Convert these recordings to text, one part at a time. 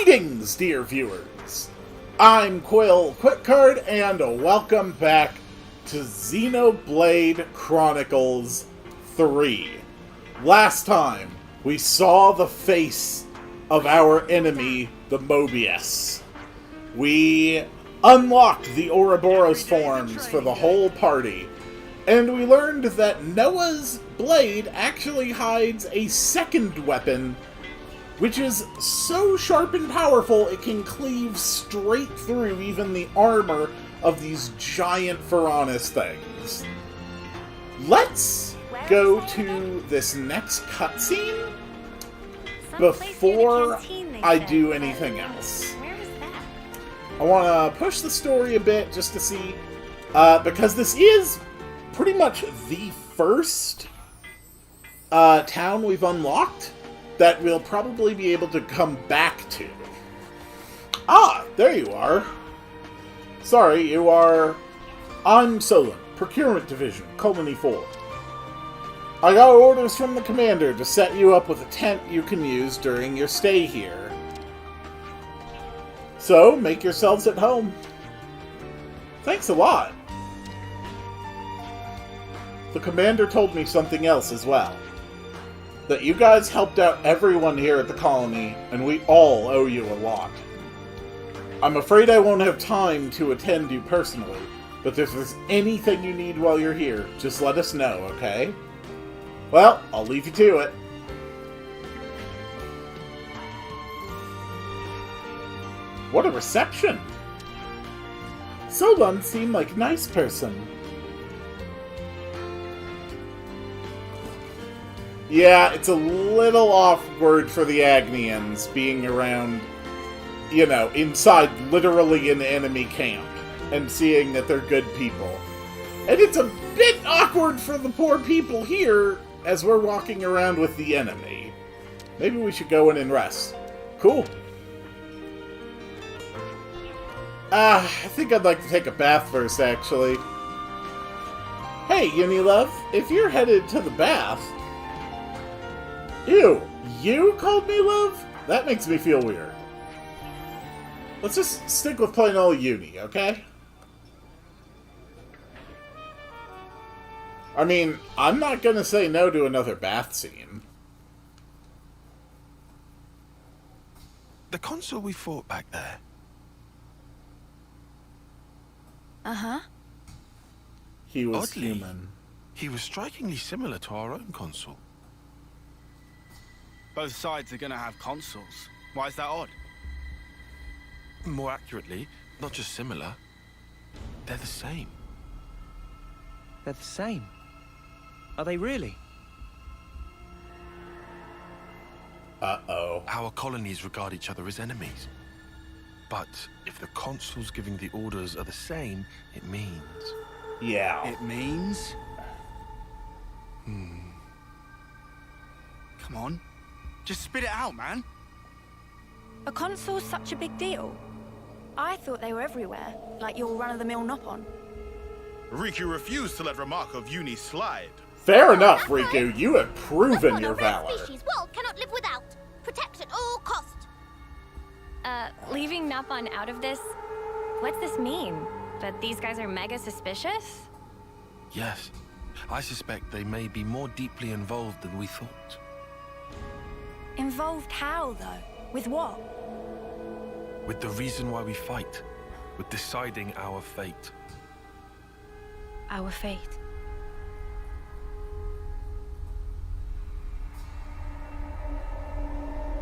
Greetings, dear viewers! I'm Quill Quickcard, and welcome back to Xenoblade Chronicles 3. Last time, we saw the face of our enemy, the Mobius. We unlocked the Ouroboros forms for the whole party, and we learned that Noah's blade actually hides a second weapon, which is so sharp and powerful it can cleave straight through even the armor of these giant Piranhas things. Let's go to this next cutscene before I do anything else. I want to push the story a bit just to see, because this is pretty much the first town we've unlocked that we'll probably be able to come back to. Ah, there you are. Sorry, you are... I'm Solon, Procurement Division, Colony 4. I got orders from the commander to set you up with a tent you can use during your stay here. So, make yourselves at home. Thanks a lot. The commander told me something else as well. That you guys helped out everyone here at the colony, and we all owe you a lot. I'm afraid I won't have time to attend you personally, but if there's anything you need while you're here, just let us know, okay? Well, I'll leave you to it. What a reception! Solon seemed like a nice person. Yeah, it's a little awkward for the Agnians being around, you know, inside literally an enemy camp and seeing that they're good people. And it's a bit awkward for the poor people here as we're walking around with the enemy. Maybe we should go in and rest. Cool. I think I'd like to take a bath first, actually. Hey, Unilove, if you're headed to the bath... Ew, you called me love? That makes me feel weird. Let's just stick with plain old Uni, okay? I mean, I'm not gonna say no to another bath scene. The consul we fought back there. Uh-huh. He was Oddly, human. He was strikingly similar to our own consul. Both sides are gonna have consuls. Why is that odd? More accurately, not just similar. They're the same. They're the same. Are they really? Uh-oh. Our colonies regard each other as enemies. But if the consuls giving the orders are the same, it means... Yeah. It means... Come on. Just spit it out, man. A consul's such a big deal. I thought they were everywhere, like your run-of-the-mill Nopon. Riku refused to let remark of Uni slide. Fair enough, Riku. You have proven your What a rare valor. species world cannot live without. Protect at all cost. Leaving Nopon out of this? What's this mean? That these guys are mega suspicious? Yes, I suspect they may be more deeply involved than we thought. Involved how, though? With what? With the reason why we fight. With deciding our fate. Our fate.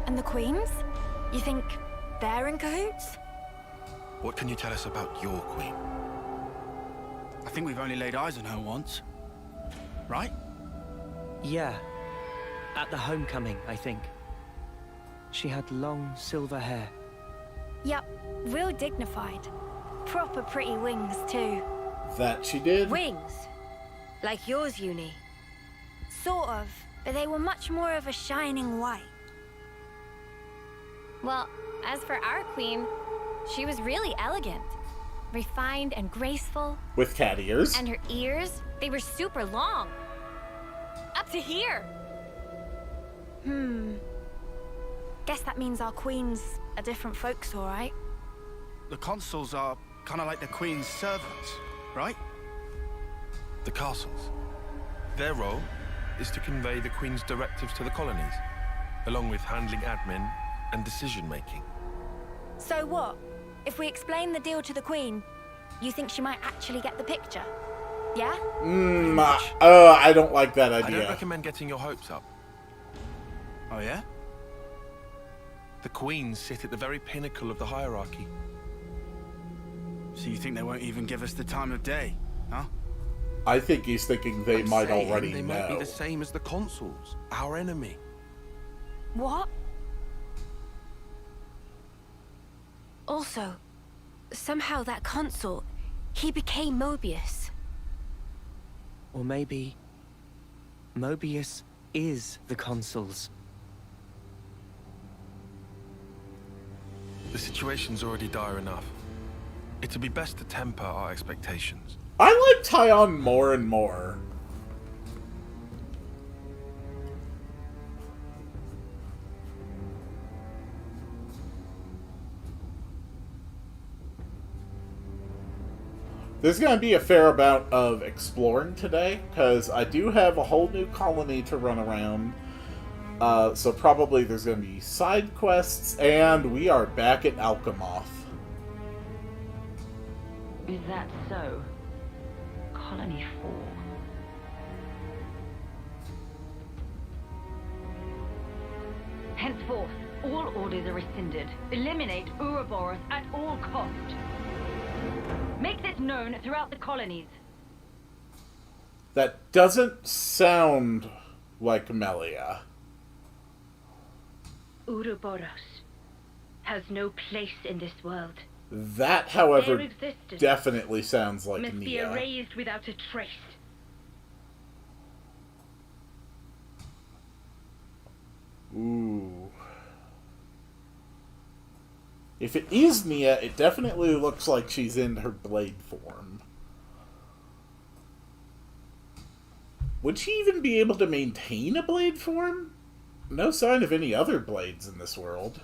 And the Queens? You think they're in cahoots? What can you tell us about your queen? I think we've only laid eyes on her once. Right? Yeah. At the homecoming, I think. She had long silver hair. Yep, real dignified. Proper pretty wings, too. That she did? Wings? Like yours, Uni. Sort of, but they were much more of a shining white. Well, as for our queen, she was really elegant. Refined and graceful. With cat ears. And her ears, they were super long. Up to here. Guess that means our queen's a different folks, all right? The consuls are kind of like the Queen's servants, right? The castles. Their role is to convey the Queen's directives to the colonies, along with handling admin and decision-making. So what? If we explain the deal to the queen, you think she might actually get the picture? Yeah? I don't like that I don't idea. recommend getting your hopes up. Oh, yeah? The Queens sit at the very pinnacle of the hierarchy. So you think they won't even give us the time of day, huh? I think he's thinking they I'm might saying already they know. might be the same as the consuls, our enemy. What? Also, somehow that consul, he became Mobius. Or maybe Mobius is the consuls. The situation's already dire enough. It'd be best to temper our expectations. I like Tyon more and more. There's going to be a fair amount of exploring today, because I do have a whole new colony to run around. So probably there's going to be side quests, and we are back at Alchemoth. Is that so? Colony 4. Henceforth, all orders are rescinded. Eliminate Ouroboros at all cost. Make this known throughout the colonies. That doesn't sound like Melia. Ouroboros has no place in this world. That, however, Their existence definitely sounds like must be Nia. erased without a trace. Ooh. If it is Nia, it definitely looks like she's in her blade form. Would she even be able to maintain a blade form? No sign of any other blades in this world.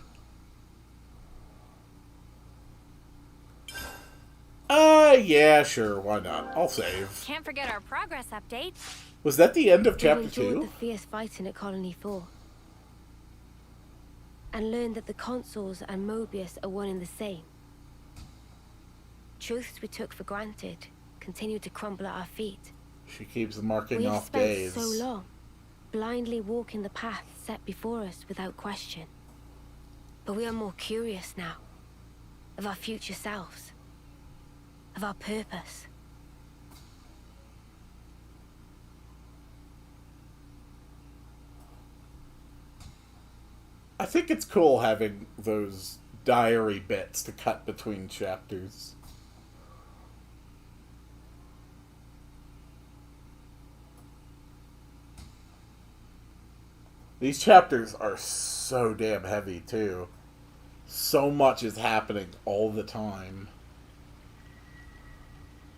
Yeah, sure, why not? I'll save. Can't forget our progress update. Was that the end of We've chapter enjoyed 2? the fierce fighting at Colony 4. And learned that the consuls and Mobius are one and the same. Truths we took for granted continue to crumble at our feet. She keeps marking We have off spent days. so long, blindly walking the path set before us without question. But we are more curious now, of our future selves, of our purpose. I think it's cool having those diary bits to cut between chapters. These chapters are so damn heavy, too. So much is happening all the time.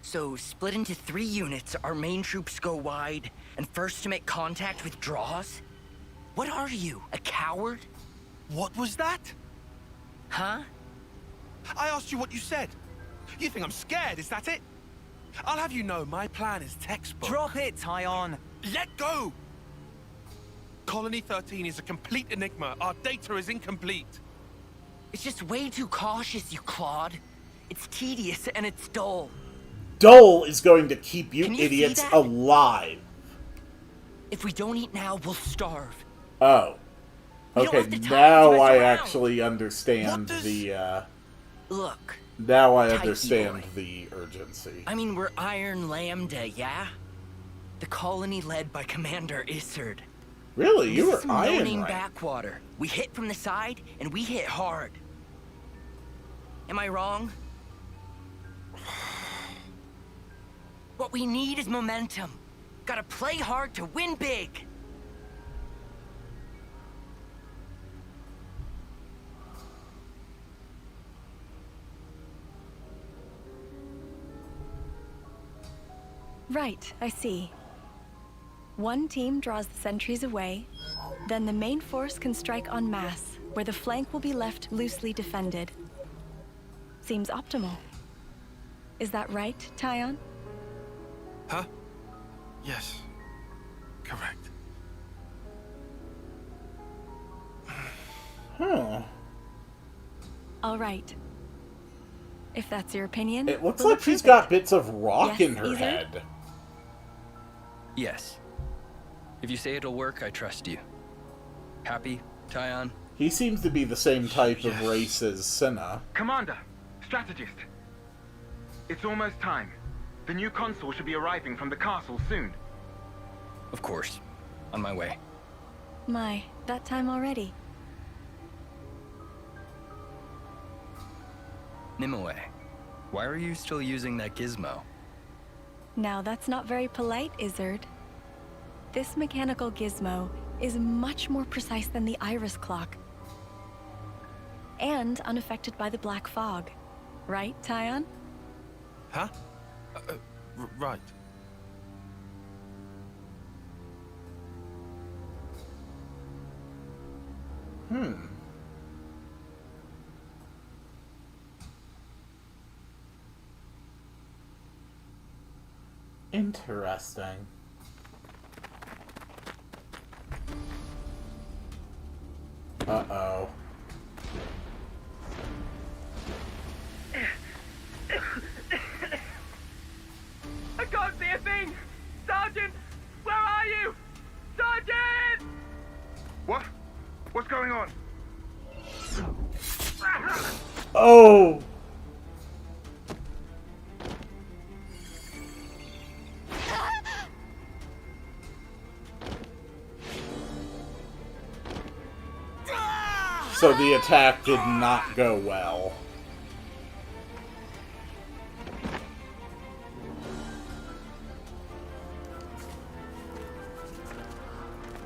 So, split into 3 units, our main troops go wide, and first to make contact withdraws? What are you, a coward? What was that? Huh? I asked you what you said. You think I'm scared, is that it? I'll have you know my plan is textbook. Drop it, Tyon! Let go! Colony 13 is a complete enigma. Our data is incomplete. It's just way too cautious, you clod. It's tedious and it's dull. Dole is going to keep you Can you see idiots that? alive. If we don't eat now, we'll starve. Oh. We don't Okay, have the time now to mess I around. actually understand What does- the, Look, Now I Tight understand boy. the urgency. I mean, we're Iron Lambda, yeah? The colony led by Commander Isard. Really? You This were is some Iron no-name Rank. backwater. We hit from the side, and we hit hard. Am I wrong? What we need is momentum. Gotta play hard to win big. Right, I see. One team draws the sentries away, then the main force can strike en masse. where the flank will be left loosely defended. Seems optimal. Is that right, Tyon? Huh? Yes. Correct. Huh. All right. If that's your opinion, It looks we'll like she's approve got it. bits of rock Yes, in her Izard? head. Yes. If you say it'll work, I trust you. Happy, Tyon? He seems to be the same type of race as Senna. Commander, strategist. It's almost time. The new consul should be arriving from the castle soon. Of course. On my way. My, that time already. Nimue, why are you still using that gizmo? Now that's not very polite, Izard. This mechanical gizmo is much more precise than the iris clock. And unaffected by the black fog. Right, Tyon? Huh? Right. Interesting. Uh-oh. I can't see a thing! Sergeant! Where are you? Sergeant! What? What's going on? Oh! So the attack did not go well.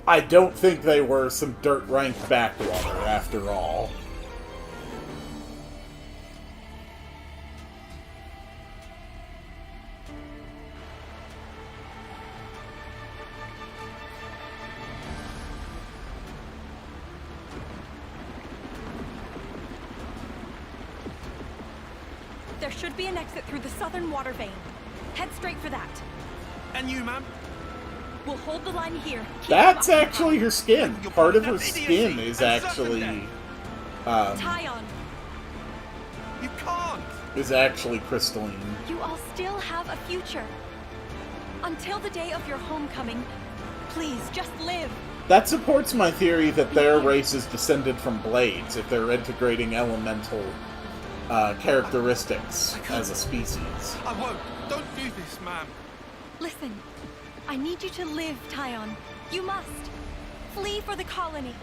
I don't think they were some dirt rank backwater after all. There should be an exit through the southern water vein. Head straight for that. And you, ma'am? We'll hold the line here. That's actually her skin. Part of her skin is actually, Tyon, You can't! is actually crystalline. you all still have a future. Until the day of your homecoming, please just live. That supports my theory that their race is descended from blades, if they're integrating elemental characteristics as a species. I won't. Don't do this, ma'am. Listen, I need you to live, Tyon. You must. Flee for the colony.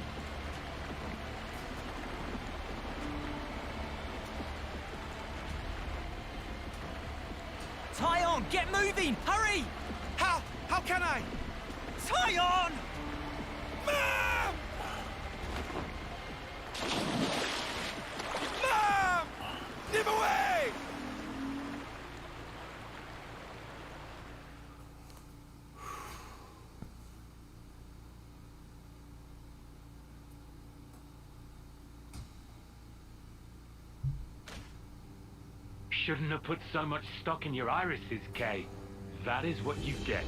Tyon, get moving! Hurry! How? How can I? Tyon! Ma'am! Ma'am! Leave away! Shouldn't have put so much stock in your irises, Kay. That is what you get.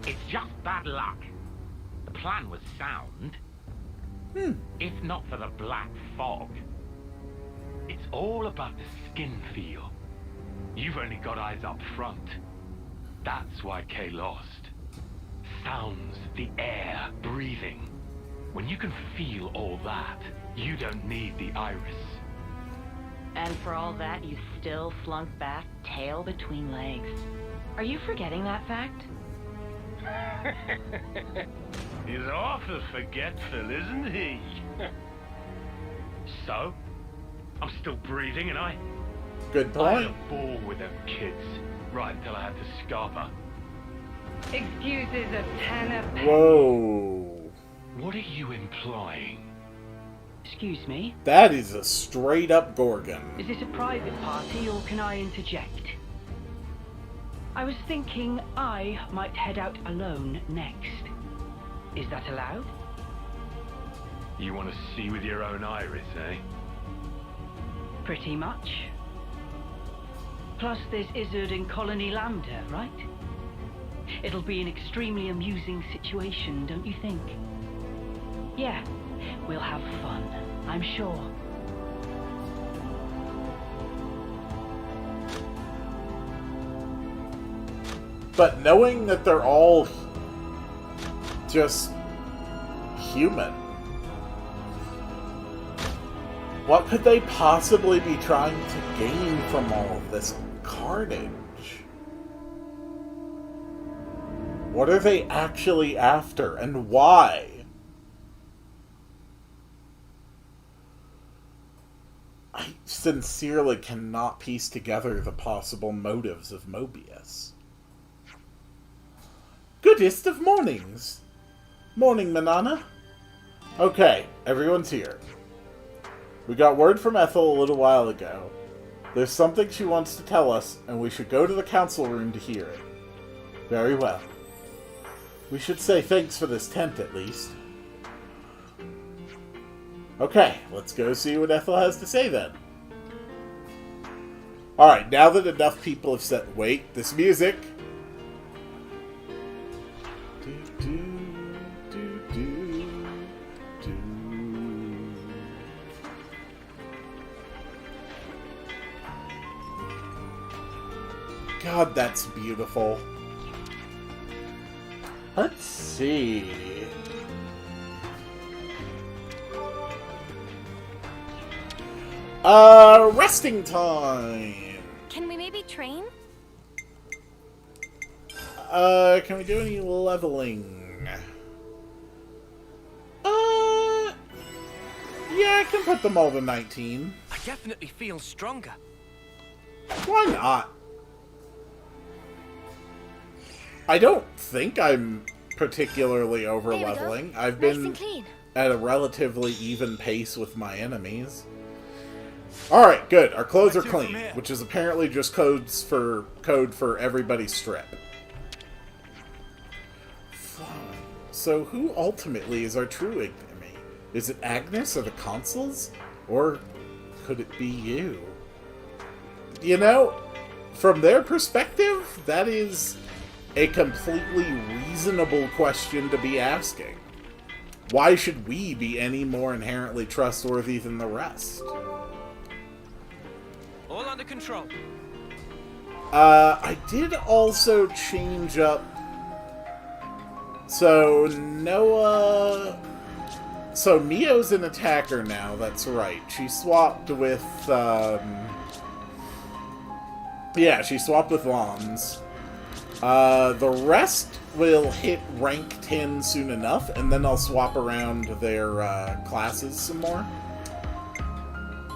It's just bad luck. The plan was sound. If not for the black fog. It's all about the skin feel. You've only got eyes up front. That's why Kay lost. Sounds, the air, breathing. When you can feel all that, you don't need the iris. And for all that, you still slunk back, tail between legs. Are you forgetting that fact? He's awful forgetful, isn't he? So? I'm still breathing, and I... Good I had point. a ball with them kids, right until I had to scarp her. Excuses of 10 a penny. Whoa. What are you implying? Excuse me? That is a straight up Gorgon. Is this a private party, or can I interject? I was thinking I might head out alone next. Is that allowed? You want to see with your own iris, eh? Pretty much. Plus, there's Izzard in Colony Lambda, right? It'll be an extremely amusing situation, don't you think? Yeah, we'll have fun, I'm sure. But knowing that they're all just human, what could they possibly be trying to gain from all of this carnage? What are they actually after, and why? I sincerely cannot piece together the possible motives of Mobius. Goodest of mornings. Morning, Manana. Okay, everyone's here. We got word from Ethel a little while ago. There's something she wants to tell us, and we should go to the council room to hear it. Very well. We should say thanks for this tent, at least. Okay, let's go see what Ethel has to say, then. Alright, now that enough people have said, wait, this music... God, that's beautiful. Let's see. Resting time. Can we maybe train? Can we do any leveling? Yeah, I can put them all to 19. I definitely feel stronger. Why not? I don't think I'm particularly over-leveling. I've been at a relatively even pace with my enemies. Alright, good. Our clothes are clean, which is apparently just code for everybody's strip. Fine. So who ultimately is our true enemy? Is it Agnes or the consuls? Or could it be you? You know, from their perspective, that is a completely reasonable question to be asking. Why should we be any more inherently trustworthy than the rest? All under control. I did also change up... So, Noah... So, Mio's an attacker now, that's right. She swapped with, yeah, she swapped with Lons. The rest will hit rank 10 soon enough, and then I'll swap around their classes some more.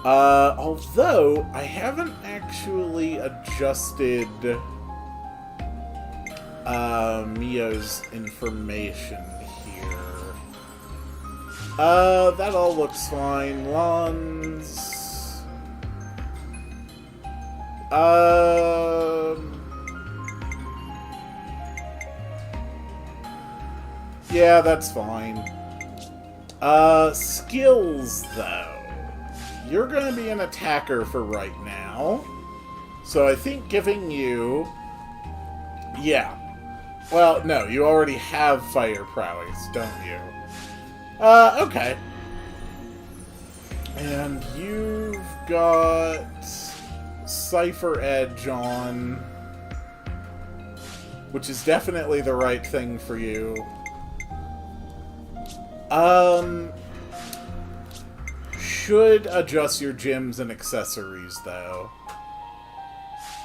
Although, I haven't actually adjusted Mio's information here. That all looks fine. Lons... Yeah, that's fine. Skills, though. You're gonna be an attacker for right now. So I think giving you... Yeah. Well, no, you already have fire prowess, don't you? Okay. And you've got Cypher Edge on, which is definitely the right thing for you. Should adjust your gems and accessories, though.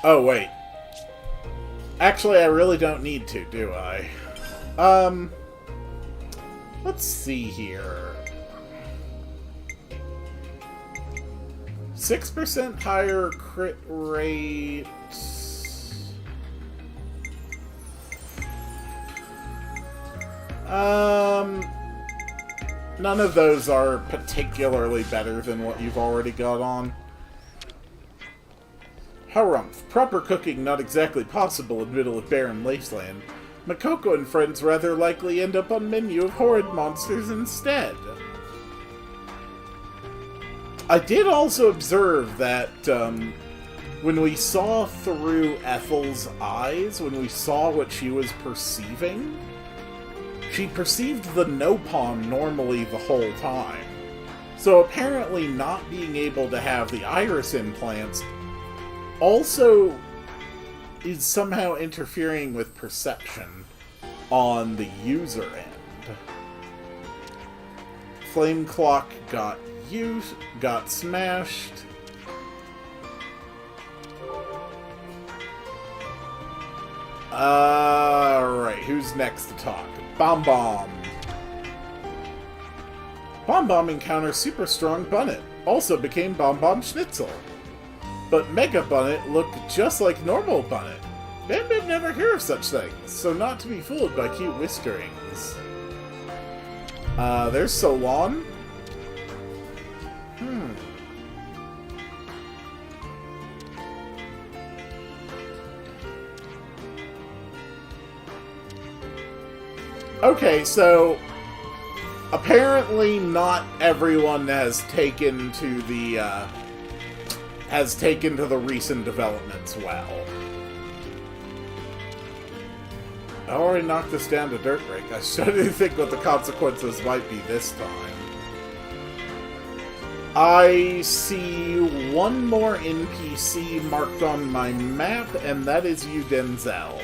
Oh, wait. Actually, I really don't need to, do I? Let's see here. 6% higher crit rate. None of those are particularly better than what you've already got on. Harumph. Proper cooking not exactly possible in middle of barren wasteland. Makoko and friends rather likely end up on menu of horrid monsters instead. I did also observe that when we saw through Ethel's eyes, when we saw what she was perceiving, she perceived the Nopon normally the whole time. So apparently not being able to have the iris implants also is somehow interfering with perception on the user end. Flame Clock got smashed. Alright, who's next to talk? Bomb Bomb. Bomb Bomb encounters super strong Bunnet. Also became Bomb Bomb Schnitzel. But Mega Bunnet looked just like normal Bunnet. Bam Bam never heard of such things, so not to be fooled by cute whiskerings. There's Solon. Okay, so apparently not everyone has taken to the recent developments well. I already knocked this down to dirt break. I shouldn't think what the consequences might be this time. I see one more NPC marked on my map, and that is you, Denzel.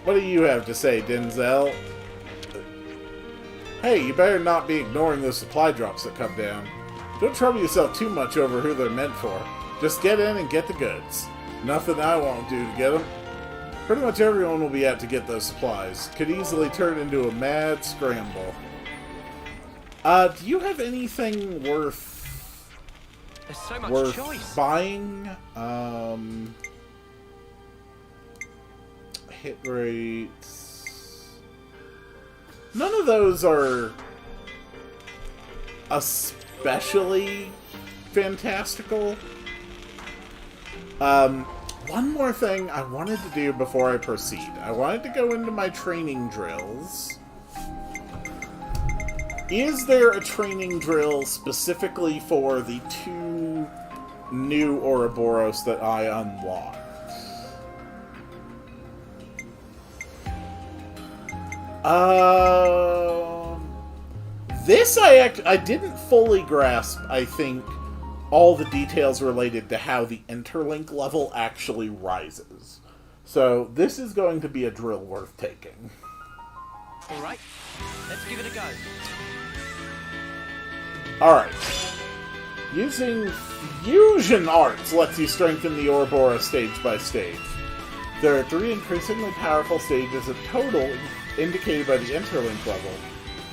What do you have to say, Denzel? Hey, you better not be ignoring those supply drops that come down. Don't trouble yourself too much over who they're meant for. Just get in and get the goods. Nothing I won't do to get them. Pretty much everyone will be out to get those supplies. Could easily turn into a mad scramble. Do you have anything worth... There's so much choice. Buying? Hit rates... None of those are especially fantastical. One more thing I wanted to do before I proceed. I wanted to go into my training drills. Is there a training drill specifically for the 2 new Ouroboros that I unlocked? This I didn't fully grasp, I think, all the details related to how the interlink level actually rises. So this is going to be a drill worth taking. Alright, let's give it a go. Alright. Using fusion arts lets you strengthen the Ouroboros stage by stage. There are 3 increasingly powerful stages of total indicated by the interlink level.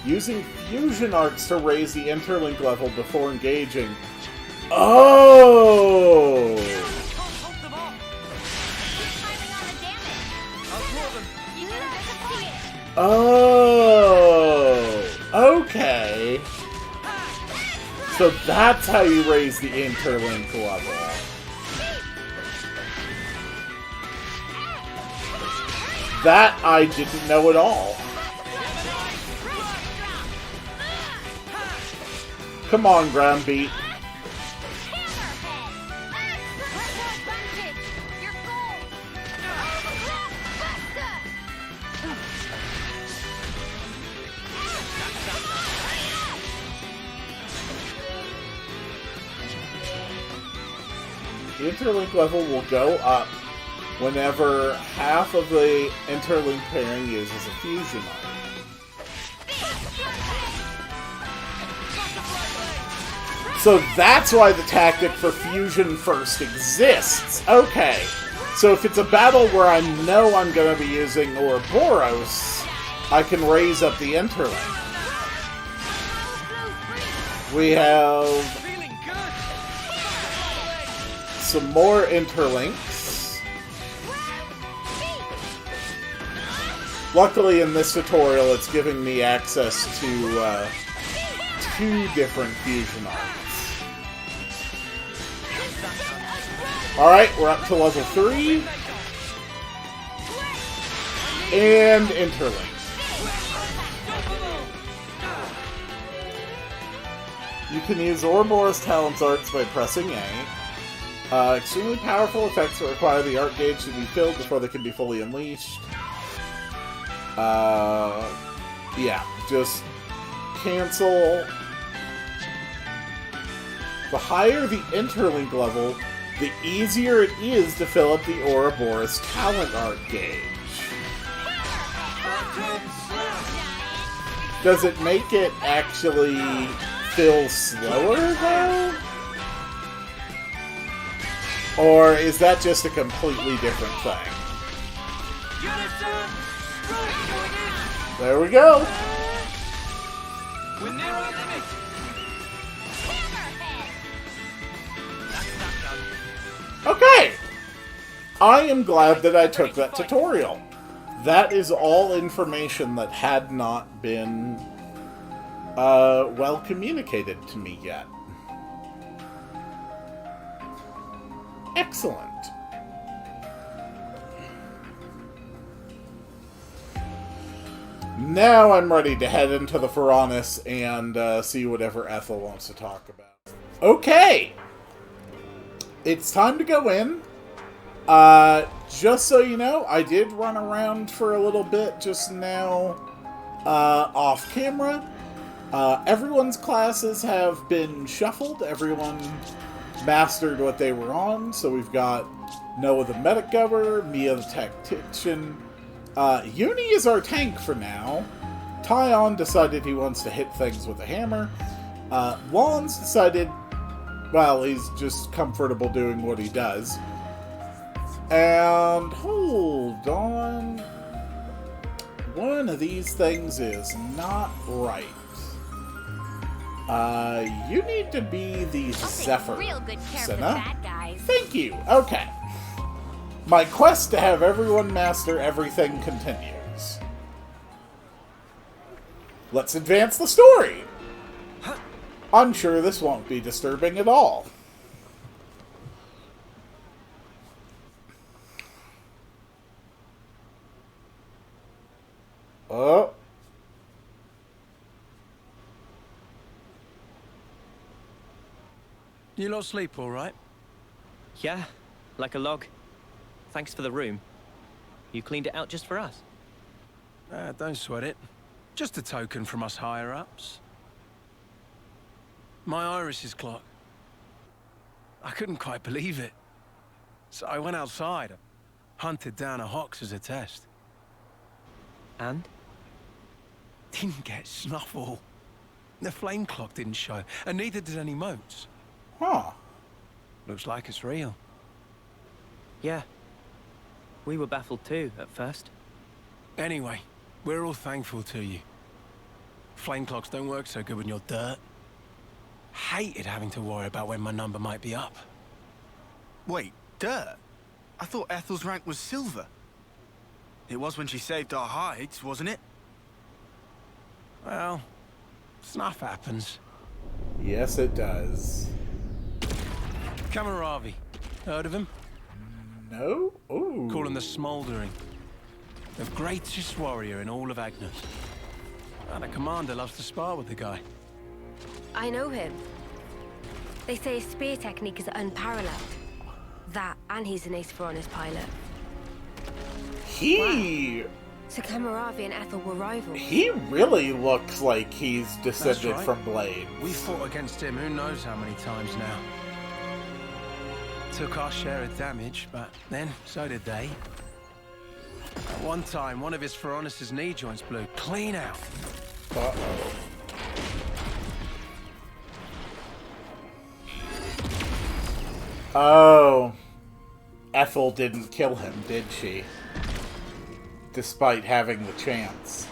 Using fusion arts to raise the interlink level before engaging. Oh! Oh! Okay. So that's how you raise the interlink level. That I didn't know at all. Come on, ground beat. The interlink level will go up whenever half of the interlink pairing uses a fusion art. So that's why the tactic for fusion first exists. Okay, so if it's a battle where I know I'm going to be using Ouroboros, I can raise up the interlink. We have some more interlinks. Luckily in this tutorial it's giving me access to 2 different fusion arts. Alright, we're up to level 3. And interlink. You can use Ouroboros Talon's arts by pressing A. Extremely powerful effects that require the art gauge to be filled before they can be fully unleashed. Yeah, just cancel. The higher the interlink level, the easier it is to fill up the Ouroboros talent art gauge. Does it make it actually fill slower, though? Or is that just a completely different thing? There we go! Okay! I am glad that I took that tutorial. That is all information that had not been well communicated to me yet. Excellent. Now I'm ready to head into the Faranis and see whatever Ethel wants to talk about. Okay! It's time to go in. Just so you know, I did run around for a little bit just now, off camera. Everyone's classes have been shuffled. Everyone mastered what they were on. So we've got Noah the Medic Gover, Mia the Tactician. Uni is our tank for now. Tyon decided he wants to hit things with a hammer. Lons decided, well, he's just comfortable doing what he does. And hold on. One of these things is not right. You need to be the Zephyr. Real good care for Senna. bad guys. Thank you. Okay. My quest to have everyone master everything continues. Let's advance the story. I'm sure this won't be disturbing at all. Oh. You lot sleep all right? Yeah, like a log. Thanks for the room. You cleaned it out just for us. Don't sweat it. Just a token from us higher-ups. My iris clock. I couldn't quite believe it. So I went outside, hunted down a Hox as a test. And? Didn't get snuffle. The flame clock didn't show, and neither did any motes. Huh. Looks like it's real. Yeah. We were baffled too, at first. Anyway, we're all thankful to you. Flame clocks don't work so good when you're dirt. Hated having to worry about when my number might be up. Wait, dirt? I thought Ethel's rank was silver. It was when she saved our hides, wasn't it? Well, stuff happens. Yes, it does. Kamaravi. Heard of him? No? Ooh. Call him the Smouldering. The greatest warrior in all of Agnes. And a commander loves to spar with the guy. I know him. They say his spear technique is unparalleled. That, and he's an ace Faranis pilot. He... Wow. So Kamaravi and Ethel were rivals. He really looks like he's descended right. from Blade. We fought against him who knows how many times now. Took our share of damage, but then so did they. At one time, one of his Faranis' knee joints blew clean out. Uh-oh. Oh. Ethel didn't kill him, did she? Despite having the chance.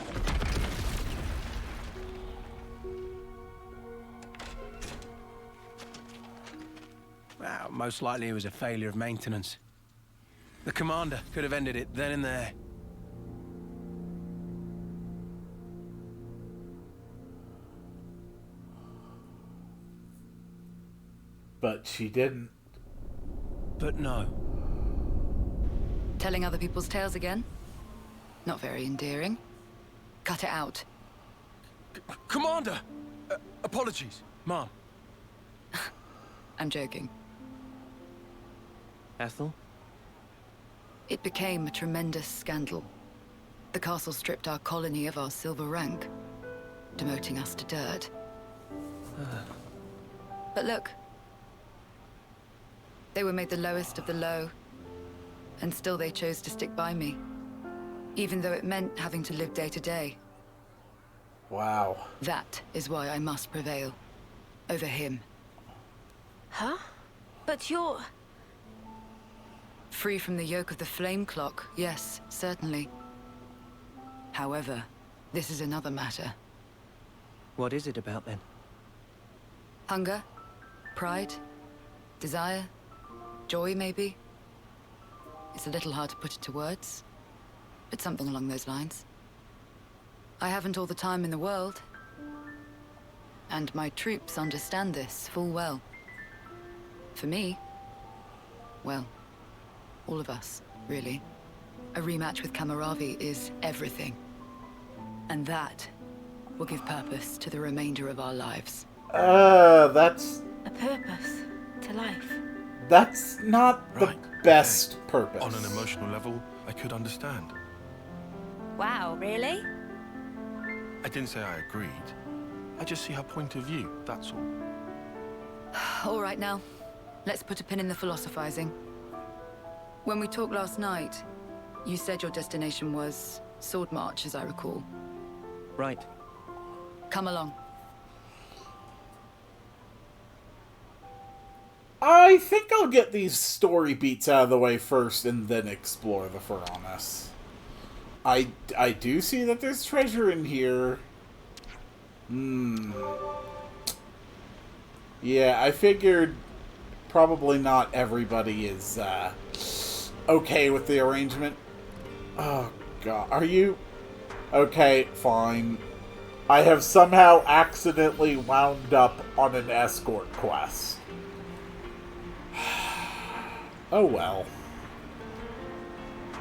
Well, most likely it was a failure of maintenance. The commander could have ended it then and there. But she didn't. But no. Telling other people's tales again? Not very endearing. Cut it out. Commander! Apologies, Mom. I'm joking. Ethel? It became a tremendous scandal. The castle stripped our colony of our silver rank, demoting us to dirt. But look. They were made the lowest of the low, and still they chose to stick by me. Even though it meant having to live day to day. Wow. That is why I must prevail. Over him. Huh? But you're... Free from the yoke of the flame clock, yes, certainly. However, this is another matter. What is it about then? Hunger? Pride? Desire? Joy, maybe? It's a little hard to put it to words, but something along those lines. I haven't all the time in the world. And my troops understand this full well. For me, well, all of us, really. A rematch with Kamaravi is everything. And that will give purpose to the remainder of our lives. That's... A purpose to life. That's not the best purpose. On an emotional level, I could understand. Wow, really? I didn't say I agreed. I just see her point of view, that's all. All right now, let's put a pin in the philosophizing. When we talked last night, you said your destination was Sword March, as I recall. Right. Come along. I think I'll get these story beats out of the way first and then explore the Furanas. I do see that there's treasure in here. Yeah, I figured probably not everybody is okay with the arrangement. Oh god, are you? Okay, fine. I have somehow accidentally wound up on an escort quest. Oh well.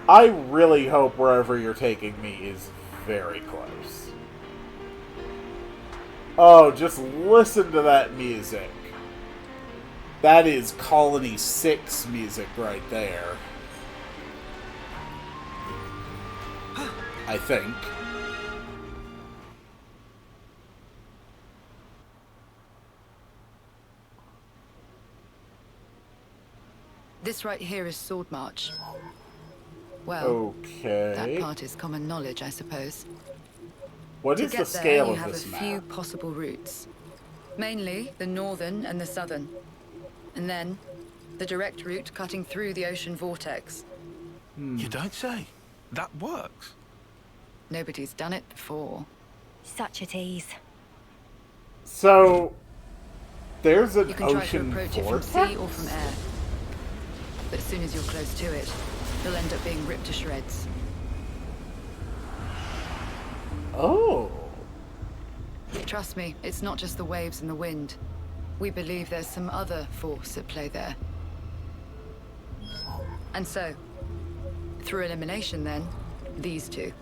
I really hope wherever you're taking me is very close. Oh, just listen to that music. That is Colony 6 music right there. I think. This right here is Sword March. Well, okay. That part is common knowledge, I suppose. What is the scale of this map? You have a few possible routes. Mainly the northern and the southern. And then the direct route cutting through the ocean vortex. You don't say. That works. Nobody's done it before. Such a tease. So, there's an You can try to ocean approach it vortex? from sea or from air. But as soon as you're close to it, you'll end up being ripped to shreds. Oh. Trust me, it's not just the waves and the wind. We believe there's some other force at play there. And so, through elimination then, these two.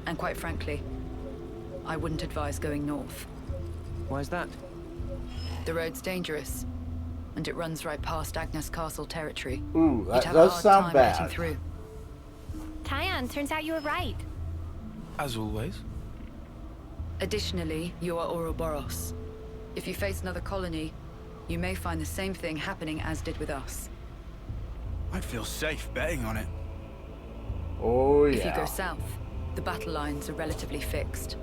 And quite frankly, I wouldn't advise going north. Why's that? The road's dangerous, and it runs right past Agnes Castle territory. Ooh, that You'd have does a hard sound time bad. getting through. Tyan, turns out you were right. As always. Additionally, you are Ouroboros. If you face another colony, you may find the same thing happening as did with us. I'd feel safe betting on it. Oh, yeah. If you go south, the battle lines are relatively fixed.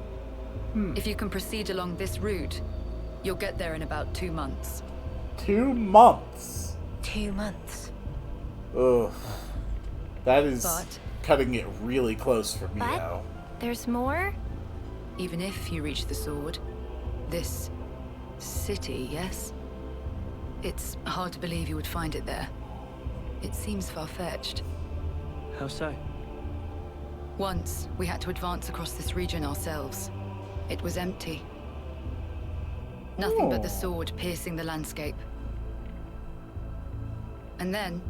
If you can proceed along this route, you'll get there in about 2 months. 2 months? 2 months. Ugh. That is But- cutting it really close for me But- now. There's more? Even if you reach the sword, this city, yes? It's hard to believe you would find it there. It seems far-fetched. How so? Once, we had to advance across this region ourselves. It was empty. Nothing but the sword piercing the landscape. And then,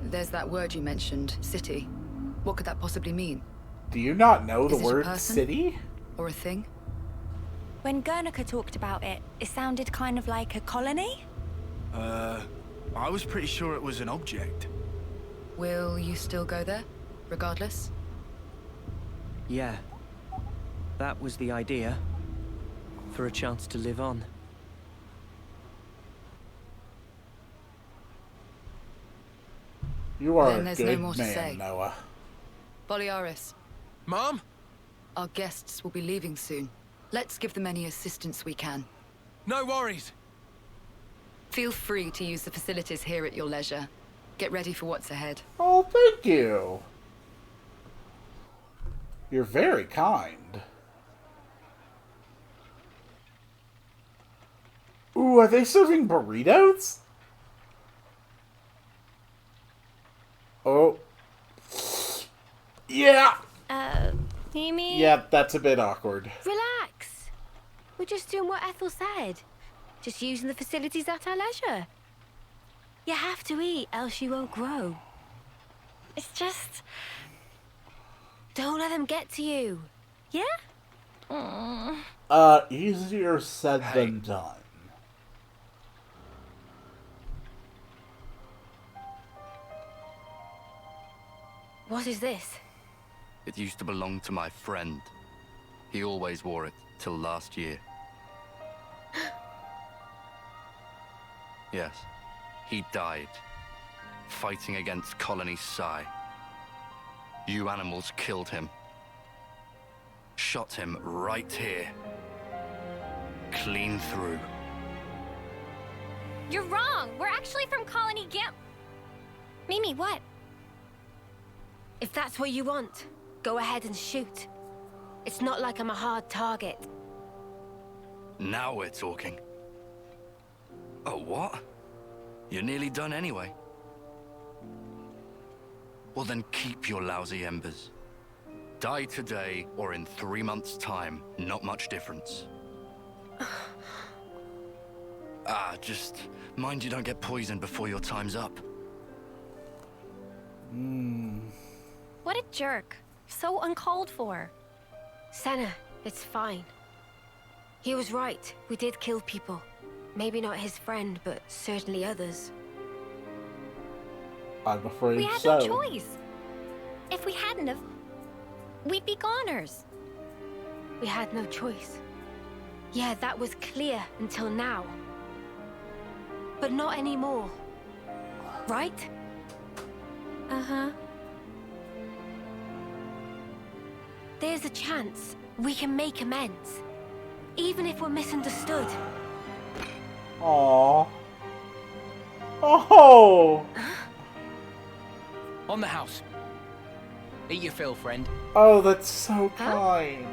there's that word you mentioned, city. What could that possibly mean? Do you not know the Is it a word person? city? Or a thing? When Guernica talked about it, it sounded kind of like a colony? I was pretty sure it was an object. Will you still go there, regardless? Yeah. That was the idea. For a chance to live on. You are Then a there's good no more to man, say. Noah. Boliaris. Mom? Our guests will be leaving soon. Let's give them any assistance we can. No worries. Feel free to use the facilities here at your leisure. Get ready for what's ahead. Oh, thank you. You're very kind. Ooh, are they serving burritos? Oh. Yeah. Mimi? Yeah, that's a bit awkward. Relax. We're just doing what Ethel said. Just using the facilities at our leisure. You have to eat, else you won't grow. It's just... Don't let them get to you. Yeah? Easier said than done. What is this? It used to belong to my friend. He always wore it till last year. Yes, he died, fighting against Colony Psi. You animals killed him. Shot him right here. Clean through. You're wrong. We're actually from Colony Gim... Mimi, what? If that's what you want, go ahead and shoot. It's not like I'm a hard target. Now we're talking. Oh, what? You're nearly done anyway. Well then keep your lousy embers. Die today or in 3 months' time. Not much difference. Just mind you don't get poisoned before your time's up. What a jerk. So uncalled for. Senna, it's fine. He was right. We did kill people. Maybe not his friend, but certainly others. I'm afraid We had so. no choice. If we hadn't have, we'd be goners. We had no choice. Yeah, that was clear until now. But not anymore. Right? Uh-huh. There's a chance we can make amends. Even if we're misunderstood. Aww. Oh! On the house. Eat your fill, friend. Oh, that's so kind.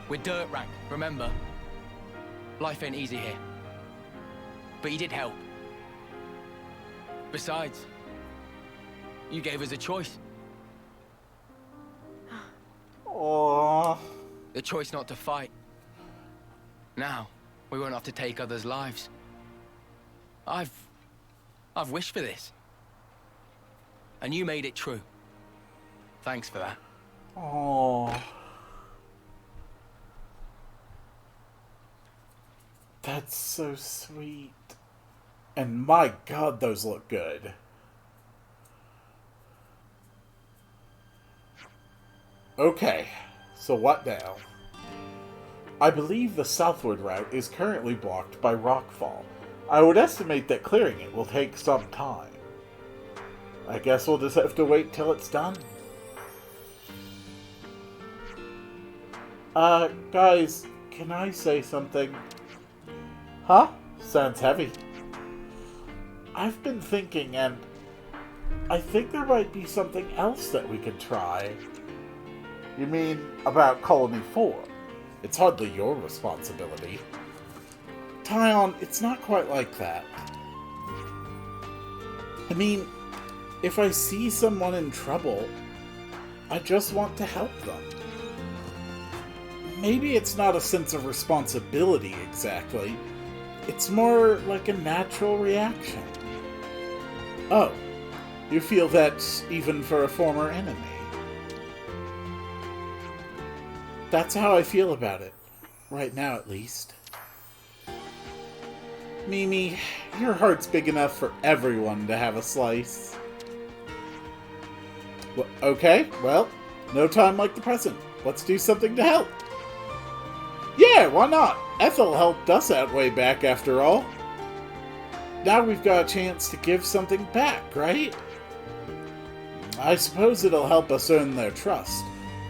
We're dirt rank, remember? Life ain't easy here. But you did help. Besides, you gave us a choice. Aww. The choice not to fight. Now, we won't have to take others' lives. I've wished for this. And you made it true. Thanks for that. Aww. That's so sweet. And my god, those look good. Okay, so what now? I believe the southward route is currently blocked by rockfall. I would estimate that clearing it will take some time. I guess we'll just have to wait till it's done. Guys, can I say something? Huh? Sounds heavy. I've been thinking, and I think there might be something else that we could try. You mean about Colony 4? It's hardly your responsibility. Tyon, it's not quite like that. I mean, if I see someone in trouble, I just want to help them. Maybe it's not a sense of responsibility exactly. It's more like a natural reaction. Oh, you feel that even for a former enemy? That's how I feel about it. Right now, at least. Mimi, your heart's big enough for everyone to have a slice. Okay, well, no time like the present. Let's do something to help. Yeah, why not? Ethel helped us out way back, after all. Now we've got a chance to give something back, right? I suppose it'll help us earn their trust.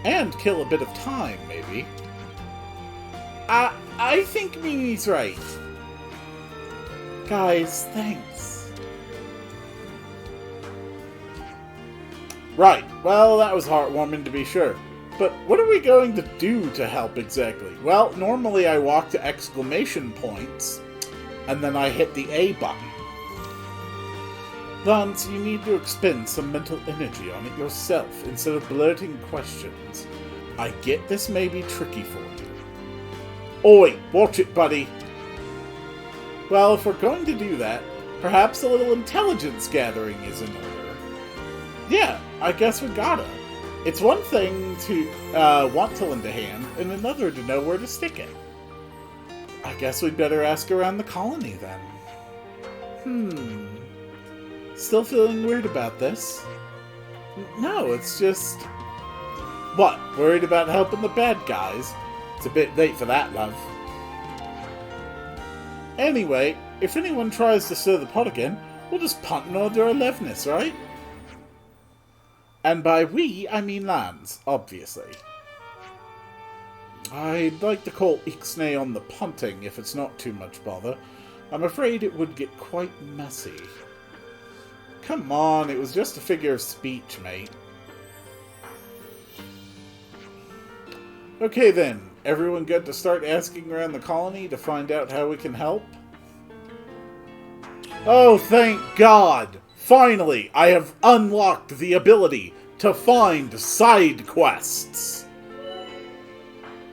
And kill a bit of time, maybe. I think Mimi's right. Guys, thanks. Right, well, that was heartwarming to be sure. But what are we going to do to help exactly? Well, normally I walk to exclamation points, and then I hit the A button. Lance, you need to expend some mental energy on it yourself, instead of blurting questions. I get this may be tricky for you. Oi, watch it, buddy. Well, if we're going to do that, perhaps a little intelligence gathering is in order. Yeah, I guess we gotta. It's one thing to want to lend a hand, and another to know where to stick it. I guess we'd better ask around the colony, then. Still feeling weird about this? No, it's just... What, worried about helping the bad guys? It's a bit late for that, love. Anyway, if anyone tries to stir the pot again, we'll just punt and order a leveness, right? And by we, I mean Lance, obviously. I'd like to call Ixnay on the punting if it's not too much bother. I'm afraid it would get quite messy. Come on, it was just a figure of speech, mate. Okay then, everyone good to start asking around the colony to find out how we can help? Oh, thank God! Finally, I have unlocked the ability to find side quests!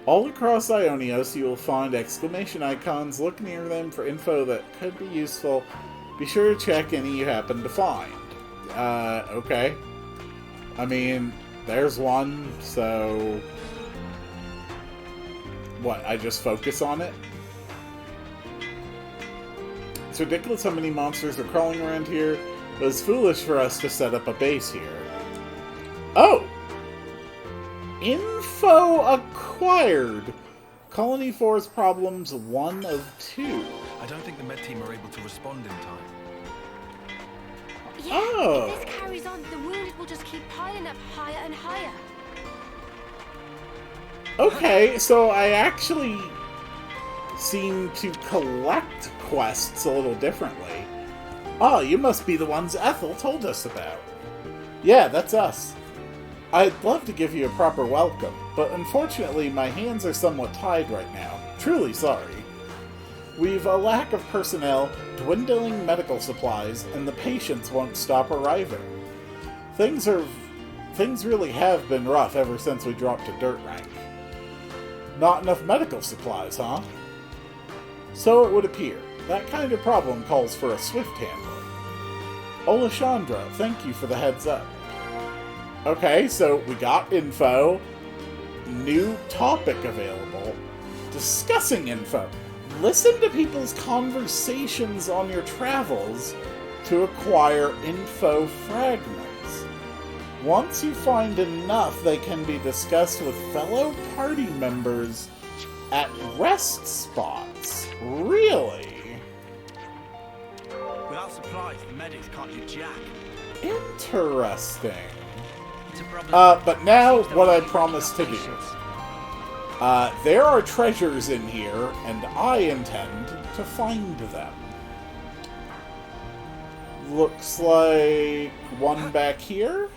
All across Ionios, you will find exclamation icons. Look near them for info that could be useful. Be sure to check any you happen to find. Okay. I mean, there's one, so... What, I just focus on it? It's ridiculous how many monsters are crawling around here, but it's foolish for us to set up a base here. Oh! Info acquired! Colony 4's problems 1 of 2. I don't think the med team are able to respond in time. Yeah, Oh. if this carries on, the wounded will just keep piling up higher and higher. Okay, so I actually seem to collect quests a little differently. Oh, you must be the ones Ethel told us about. Yeah, that's us. I'd love to give you a proper welcome, but unfortunately my hands are somewhat tied right now. Truly sorry. We've a lack of personnel, dwindling medical supplies, and the patients won't stop arriving. Things really have been rough ever since we dropped to dirt rank. Not enough medical supplies, huh? So it would appear. That kind of problem calls for a swift handling. Olashandra, thank you for the heads up. Okay, so we got info. New topic available. Discussing info. Listen to people's conversations on your travels to acquire info fragments. Once you find enough, they can be discussed with fellow party members at rest spots. Really? Without supplies, the medics can't do jack. Interesting. But now, what I promised to do. There are treasures in here, and I intend to find them. Looks like one back here?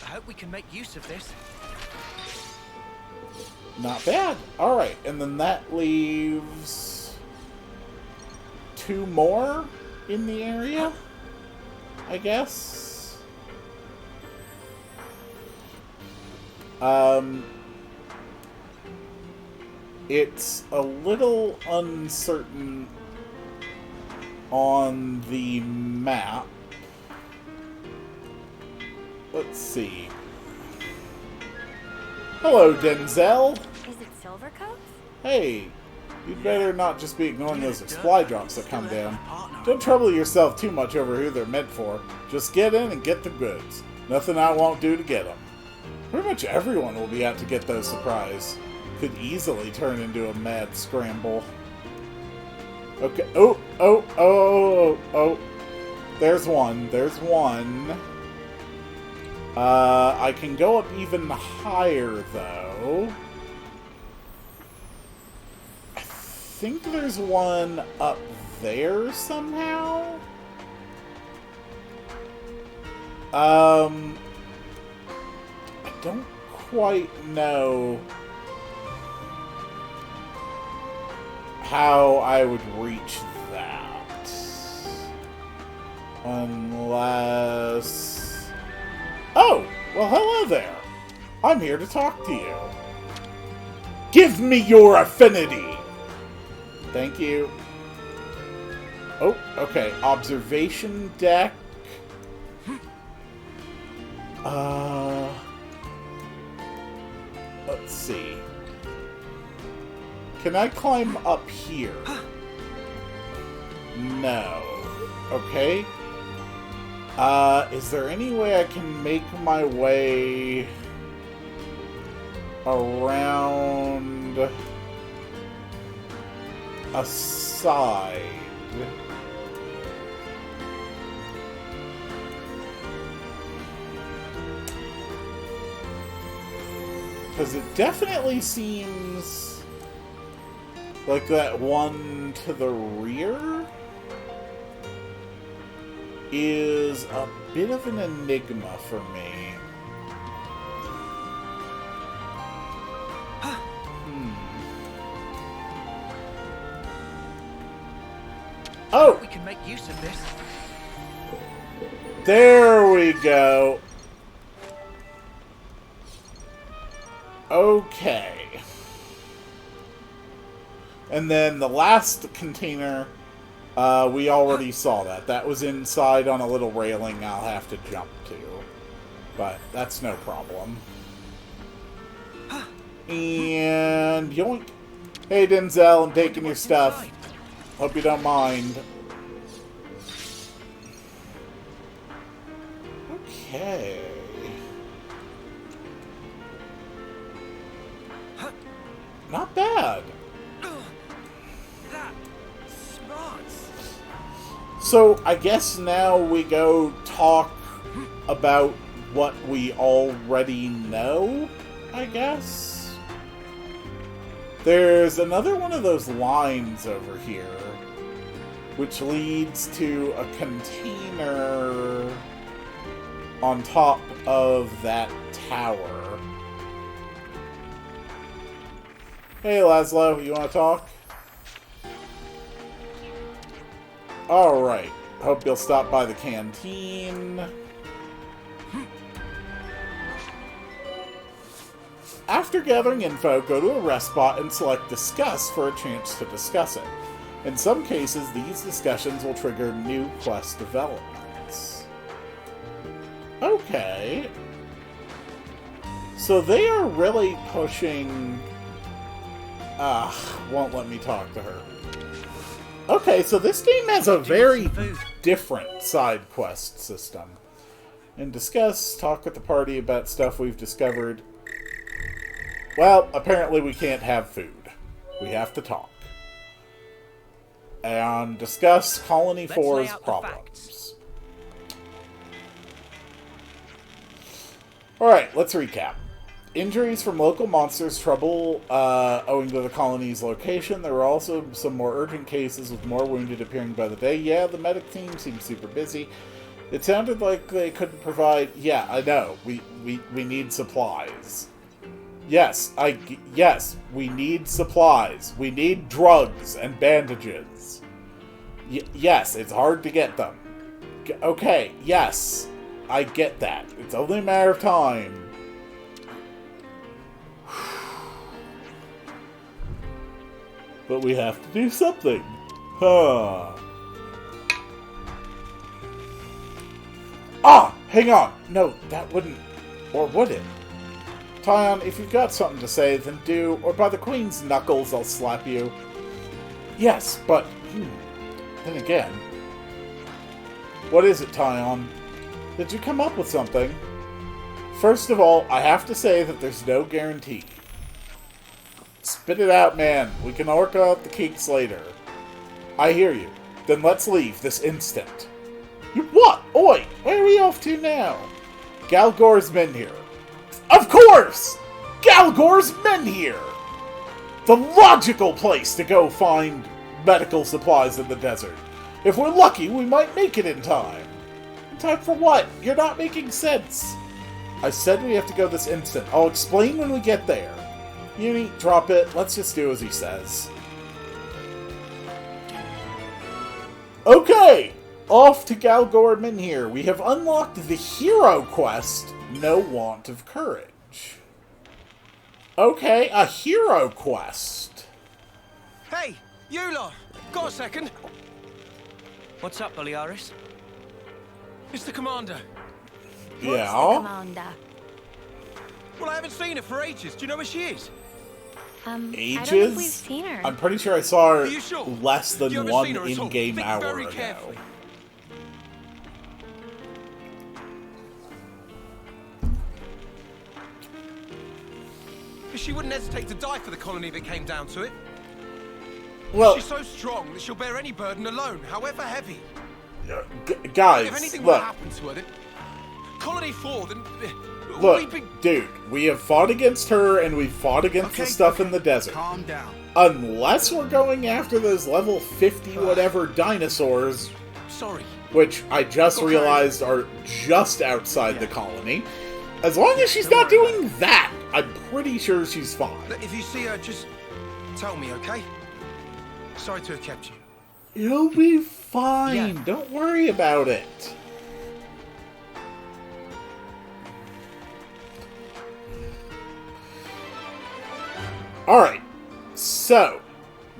I hope we can make use of this. Not bad. Alright, and then that leaves 2 more in the area, I guess. It's a little uncertain on the map. Let's see. Hello, Denzel. Is it Silvercoat? Hey. You'd better not just be ignoring those supply drops that come down. Don't trouble yourself too much over who they're meant for. Just get in and get the goods. Nothing I won't do to get them. Pretty much everyone will be out to get those supplies. Could easily turn into a mad scramble. Okay. Oh. There's one. I can go up even higher, though. I think there's one up there somehow? I don't quite know how I would reach that. Unless... Oh! Well, hello there! I'm here to talk to you. Give me your affinity! Thank you. Oh, okay. Observation deck. Let's see. Can I climb up here? No. Okay. Is there any way I can make my way around a side? Because it definitely seems like that one to the rear is a bit of an enigma for me. Oh! We can make use of this. There we go. Okay. And then the last container, we already saw that. That was inside on a little railing I'll have to jump to. But that's no problem. And yoink. Hey Denzel, I'm taking your stuff. Hope you don't mind. Okay. Not bad. So, I guess now we go talk about what we already know, I guess? There's another one of those lines over here, which leads to a container on top of that tower. Hey, Laszlo, you want to talk? Alright. Hope you'll stop by the canteen. After gathering info, go to a rest spot and select Discuss for a chance to discuss it. In some cases, these discussions will trigger new quest developments. Okay. So they are really pushing... won't let me talk to her. Okay, so this game has a very different side quest system. And discuss, talk with the party about stuff we've discovered. Well, apparently we can't have food. We have to talk. And discuss Colony 4's problems. Alright, let's recap. Injuries from local monsters, trouble owing to the colony's location. There were also some more urgent cases with more wounded appearing by the day. Yeah, the medic team seemed super busy. It sounded like they couldn't provide... Yeah, I know. We need supplies. Yes, we need supplies. We need drugs and bandages. Yes, it's hard to get them. Okay, yes, I get that. It's only a matter of time. But we have to do something. Huh. Ah! Hang on! No, that wouldn't... Or would it? Tyon, if you've got something to say, then do, or by the Queen's knuckles, I'll slap you. Yes, but... then again... What is it, Tyon? Did you come up with something? First of all, I have to say that there's no guarantee. Spit it out, man. We can work out the kinks later. I hear you. Then let's leave this instant. You what? Oi! Where are we off to now? Galgor's men here. Of course! Galgor's men here! The logical place to go find medical supplies in the desert. If we're lucky, we might make it in time. In time for what? You're not making sense. I said we have to go this instant. I'll explain when we get there. Uni, drop it. Let's just do as he says. Okay! Off to Galgor Minhir. We have unlocked the hero quest, No Want of Courage. Okay, a hero quest. Hey, you lot! Got a second? What's up, Boliaris? It's the commander. Yeah? Commander. Well, I haven't seen her for ages. Do you know where she is? I don't Ages? think we've seen her. I'm pretty sure I saw her Are you sure? less than You haven't one seen her at all? in-game Think hour very ago. carefully. She wouldn't hesitate to die for the colony if it came down to it. Well, she's so strong that she'll bear any burden alone, however heavy. Guys, If anything look. were to happen to her, then Colony 4, then Look, we'd be... dude, we have fought against her and we've fought against the stuff in the desert. Calm down. Unless we're going after those level 50 whatever dinosaurs, Sorry. which I just realized are just outside the colony. As long as she's not doing that, I'm pretty sure she's fine. Look, if you see her, just tell me, okay? Sorry to have kept you. You'll be fine. Don't worry about it. Alright, so,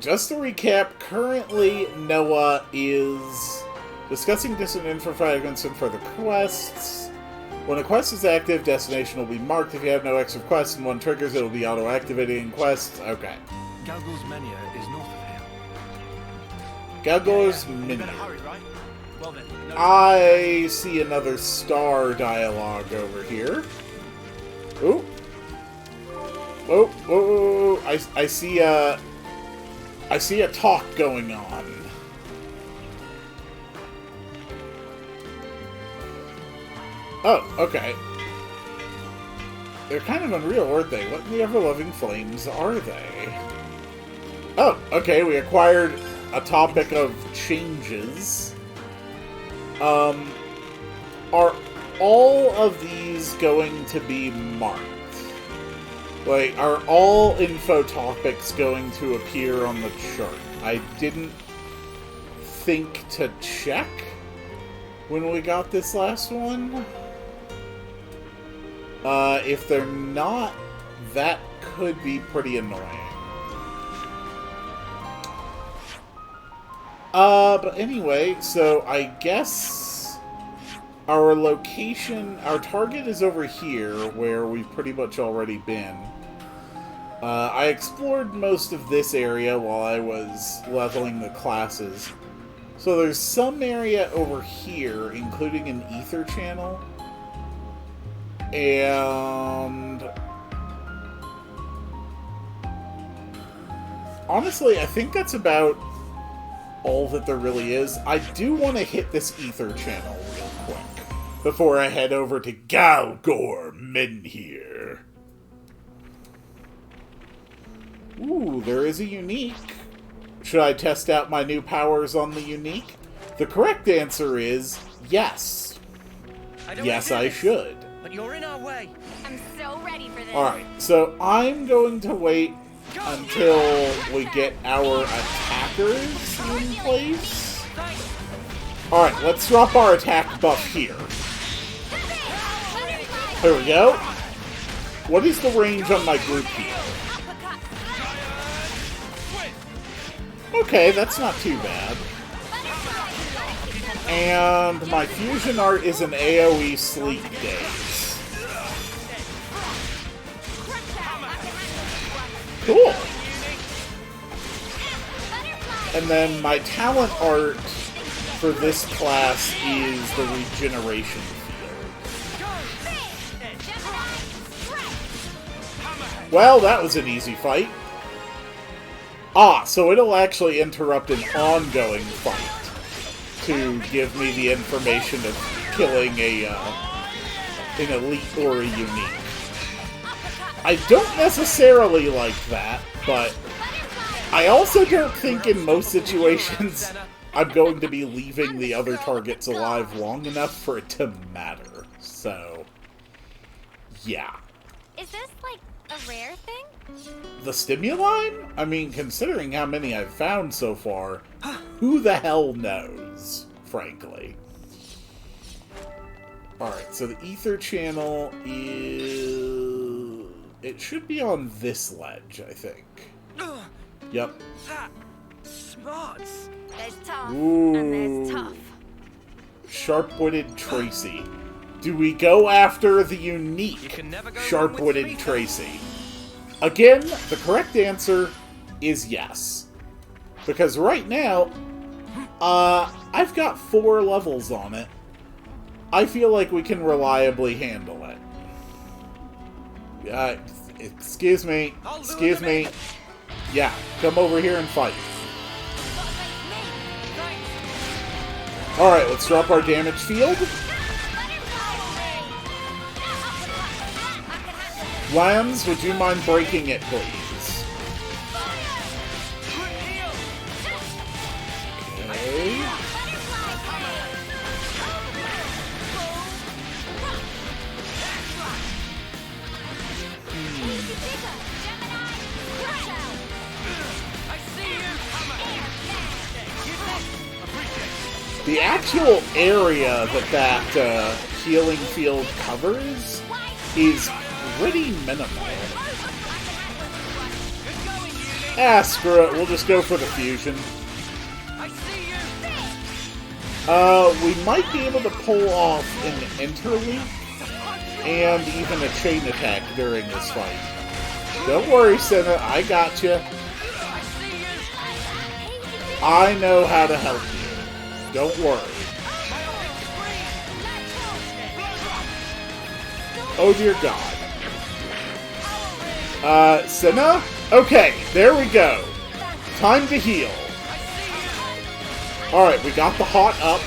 just to recap, currently Noah is discussing distant info fragments and further quests. When a quest is active, destination will be marked. If you have no extra quests and one triggers, it will be auto-activating quests. Okay. Galgor's Menia is north of here. Galgor's Minion. I see another star dialogue over here. Ooh. Oh, oh, I see a talk going on. Oh, okay. They're kind of unreal, aren't they? What in the ever-loving flames are they? Oh, okay, we acquired a topic of changes. Are all of these going to be marked? Like, are all info topics going to appear on the chart? I didn't think to check when we got this last one. If they're not, that could be pretty annoying. But anyway, so I guess our location, our target is over here, where we've pretty much already been. I explored most of this area while I was leveling the classes. So there's some area over here, including an ether channel. And honestly, I think that's about all that there really is. I do want to hit this ether channel real quick before I head over to Galgor Minhir. Ooh, there is a unique. Should I test out my new powers on the unique? The correct answer is yes. Yes, I should. But you're in our way. I'm so ready for this. Alright, so I'm going to wait until we get our attackers in place. Alright, let's drop our attack buff here. Here we go. What is the range on my group heal? Okay, that's not too bad. And my fusion art is an AoE sleep daze. Cool. And then my talent art for this class is the regeneration field. Well, that was an easy fight. Ah, so it'll actually interrupt an ongoing fight to give me the information of killing an elite or a unique. I don't necessarily like that, but I also don't think in most situations I'm going to be leaving the other targets alive long enough for it to matter. So, yeah. Is this, like, a rare thing? The stimuli? I mean, considering how many I've found so far, who the hell knows, frankly. Alright, so the ether channel is... It should be on this ledge, I think. Yep. Smarts. There's tough, Ooh. and there's tough. Sharp-witted Tracy. Do we go after the unique Sharp-witted Tracy? Again, the correct answer is yes. Because right now, I've got 4 levels on it. I feel like we can reliably handle it. Excuse me. Excuse me. Yeah, come over here and fight. Alright, let's drop our damage field. Lambs, would you mind breaking it, please? Okay. The actual area that healing field covers is pretty minimal. Ah, screw it. We'll just go for the fusion. We might be able to pull off an interleap and even a chain attack during this fight. Don't worry, Senna. I got you. I know how to help you. Don't worry. Oh dear God. Senna? Okay, there we go. Time to heal. Alright, we got the hot up.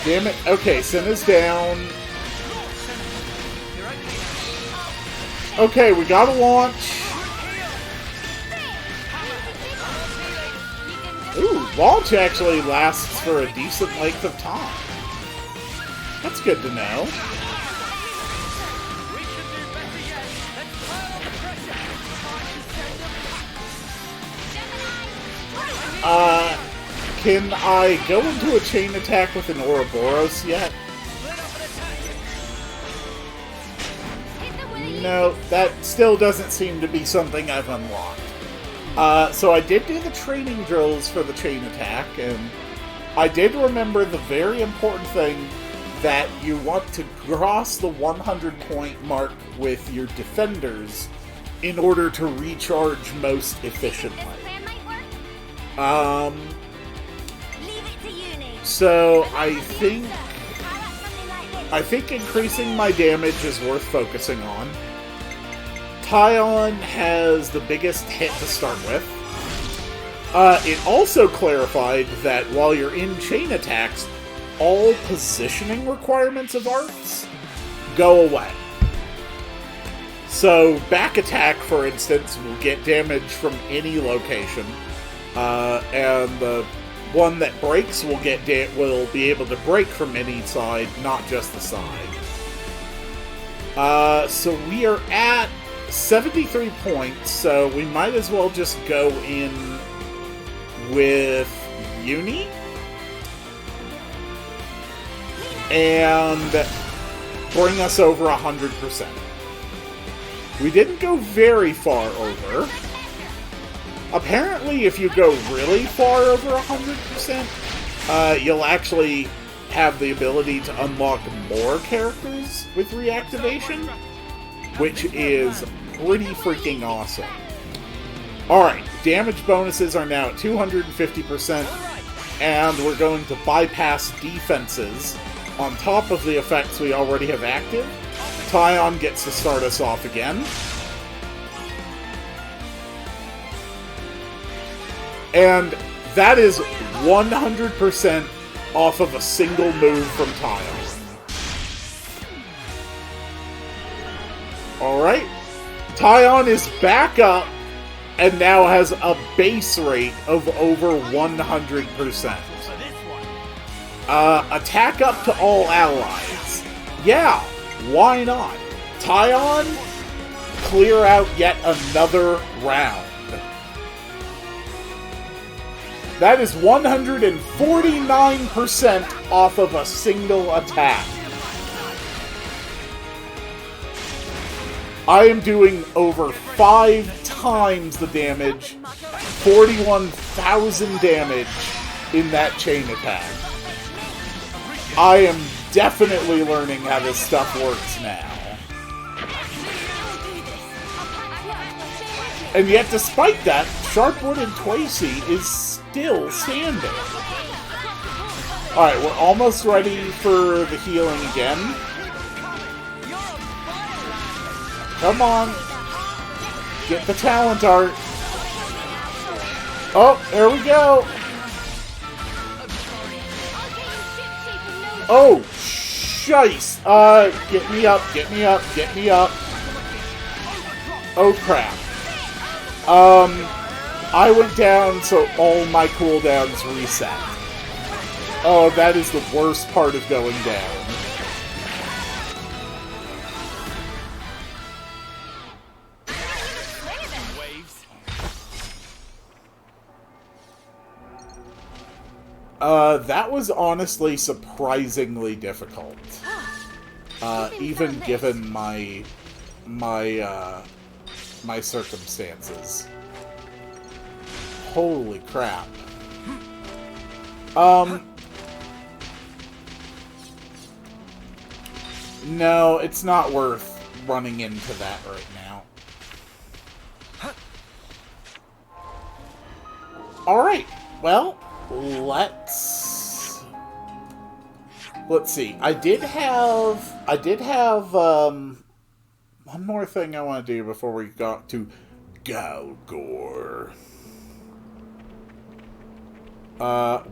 Damn it. Okay, Senna's down. Okay, we got a launch. Ooh, launch actually lasts for a decent length of time. That's good to know. Can I go into a chain attack with an Ouroboros yet? No, that still doesn't seem to be something I've unlocked. So I did do the training drills for the chain attack, and I did remember the very important thing that you want to cross the 100-point mark with your defenders in order to recharge most efficiently. So I think increasing my damage is worth focusing on. Tyon has the biggest hit to start with. It also clarified that while you're in chain attacks, all positioning requirements of arts go away. So back attack, for instance, will get damage from any location, and the one that breaks will be able to break from any side, not just the side. So we are at 73 points, so we might as well just go in with Uni and bring us over 100%. We didn't go very far over. Apparently, if you go really far over 100%, you'll actually have the ability to unlock more characters with reactivation, which is pretty freaking awesome. Alright, damage bonuses are now at 250%, and we're going to bypass defenses on top of the effects we already have active. Taion gets to start us off again. And that is 100% off of a single move from Taion. Alright, Taion is back up and now has a base rate of over 100%. Attack up to all allies. Yeah, why not? Taion, clear out yet another round. That is 149% off of a single attack. I am doing over 5 times the damage, 41,000 damage in that chain attack. I am definitely learning how this stuff works now. And yet, despite that, Sharpwood-ed Twacy is still standing. Alright, we're almost ready for the healing again. Come on. Get the talent art. Oh, there we go. Oh, shice. Get me up, get me up, get me up. Oh, crap. I went down, so all my cooldowns reset. Oh, that is the worst part of going down. That was honestly surprisingly difficult. Even given my circumstances. Holy crap. No, it's not worth running into that right now. Alright, well, let's see. I did have one more thing I want to do before we got to Galgor.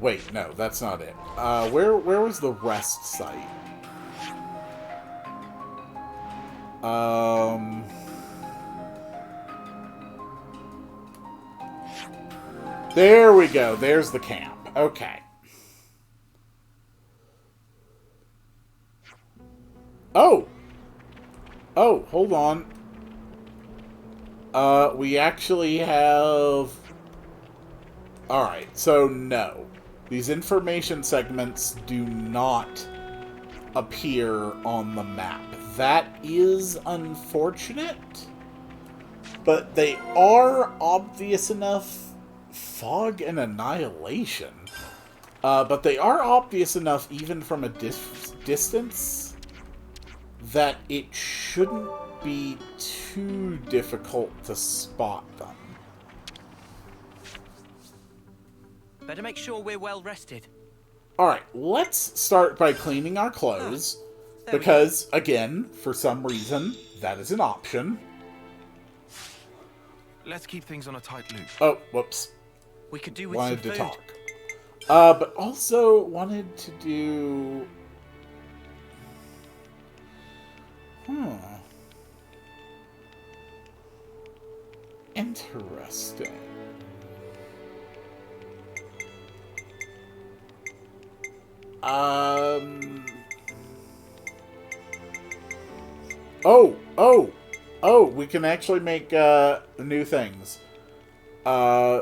Wait, no, that's not it. Where was the rest site? There we go. There's the camp. Okay. Oh! Oh, hold on. We actually have... Alright, so no. These information segments do not appear on the map. That is unfortunate, but they are obvious enough. Fog and Annihilation. But they are obvious enough even from a distance that it shouldn't be too difficult to spot them. Better make sure we're well rested. Alright, let's start by cleaning our clothes. Because, again, for some reason, that is an option. Let's keep things on a tight loop. Oh, whoops. We could do with wanted some to food. Talk. But also wanted to do... Interesting. Oh, we can actually make, new things.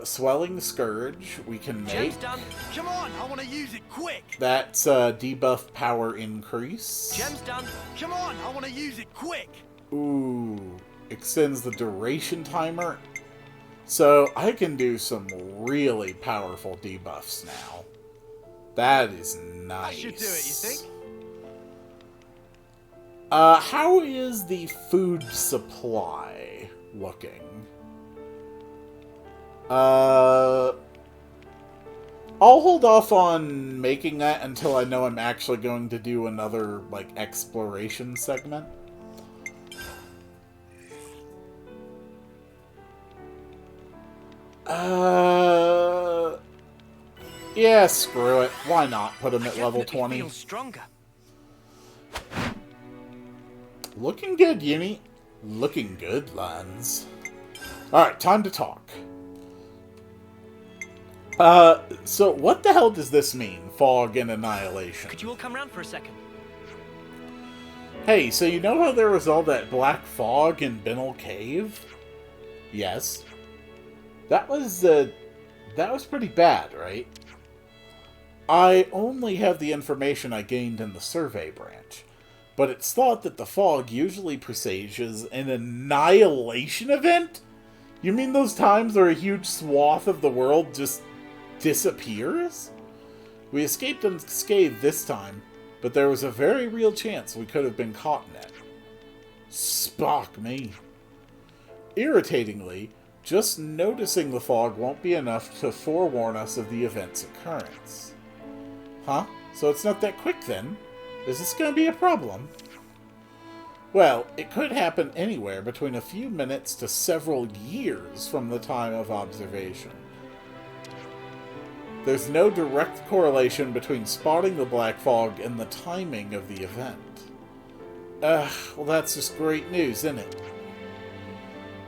Swelling Scourge, we can make. Gem's done. Come on, I want to use it quick. That's, debuff power increase. Gem's done. Come on, I want to use it quick. Ooh, extends the duration timer. So, I can do some really powerful debuffs now. That is nice. I should do it, you think? How is the food supply? looking. I'll hold off on making that until I know I'm actually going to do another, like, exploration segment. Yeah, screw it. Why not put him at level 20? Feel stronger. Looking good, Uni. Looking good, Lance. Alright, time to talk. So what the hell does this mean? Fog and annihilation. Could you all come round for a second? Hey, so you know how there was all that black fog in Binnell Cave? Yes. That was pretty bad, right? I only have the information I gained in the survey branch, but it's thought that the fog usually presages an annihilation event? You mean those times where a huge swath of the world just disappears? We escaped unscathed this time, but there was a very real chance we could have been caught in it. Spock me. Irritatingly, just noticing the fog won't be enough to forewarn us of the event's occurrence. Huh? So it's not that quick then? Is this going to be a problem? Well, it could happen anywhere between a few minutes to several years from the time of observation. There's no direct correlation between spotting the black fog and the timing of the event. Well that's just great news, isn't it?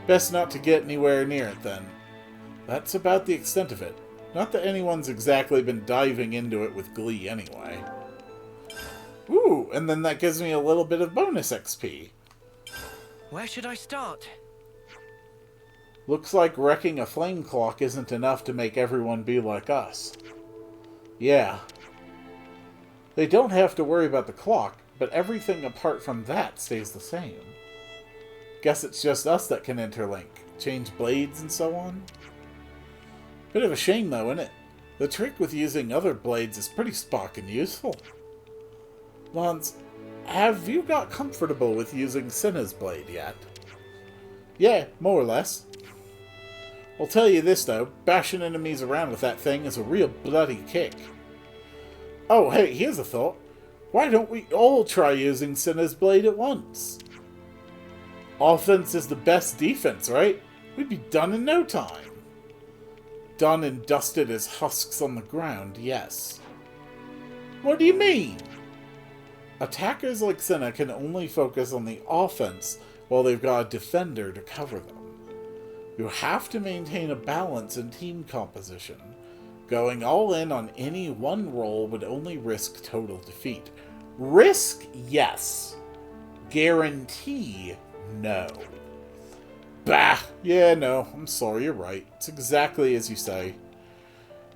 Best not to get anywhere near it then. That's about the extent of it. Not that anyone's exactly been diving into it with glee anyway. Ooh, and then that gives me a little bit of bonus XP. Where should I start? Looks like wrecking a flame clock isn't enough to make everyone be like us. Yeah. They don't have to worry about the clock, but everything apart from that stays the same. Guess it's just us that can interlink, change blades and so on. Bit of a shame though, isn't it? The trick with using other blades is pretty Spock and useful. Lance, have you got comfortable with using Cinna's blade yet? Yeah, more or less. I'll tell you this though, bashing enemies around with that thing is a real bloody kick. Oh hey, here's a thought. Why don't we all try using Cinna's blade at once? Offense is the best defense, right? We'd be done in no time. Done and dusted as husks on the ground, yes. What do you mean? Attackers like Cinna can only focus on the offense while they've got a defender to cover them. You have to maintain a balance in team composition. Going all in on any one role would only risk total defeat. Risk, yes. Guarantee, no. Bah! Yeah, no, I'm sorry, you're right. It's exactly as you say.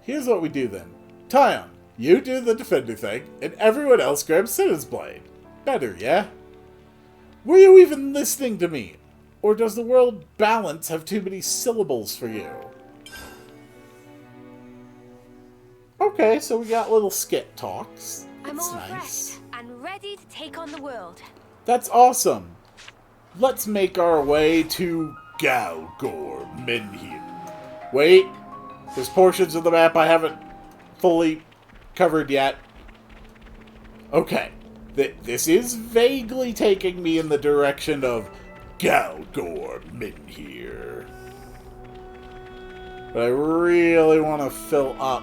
Here's what we do then. Tyon, you do the defender thing, and everyone else grabs Cinna's blade. Better, yeah? Were you even listening to me? Or does the word balance have too many syllables for you? Okay, so we got little skit talks. I'm all nice. refreshed and ready to take on the world. That's awesome. Let's make our way to Galgor Menhir. Wait, there's portions of the map I haven't fully covered yet. Okay, this is vaguely taking me in the direction of Galgor Menhir. But I really want to fill up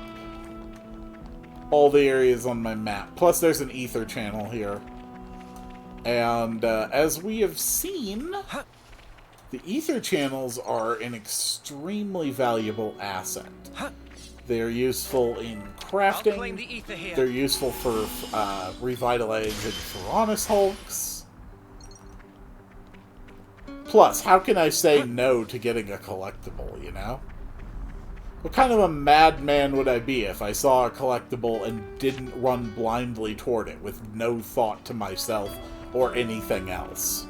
all the areas on my map. Plus there's an ether channel here. And as we have seen, the ether channels are an extremely valuable asset. They're useful in crafting. They're useful for revitalizing Piranhas Hulks. Plus, how can I say no to getting a collectible, you know? What kind of a madman would I be if I saw a collectible and didn't run blindly toward it with no thought to myself or anything else?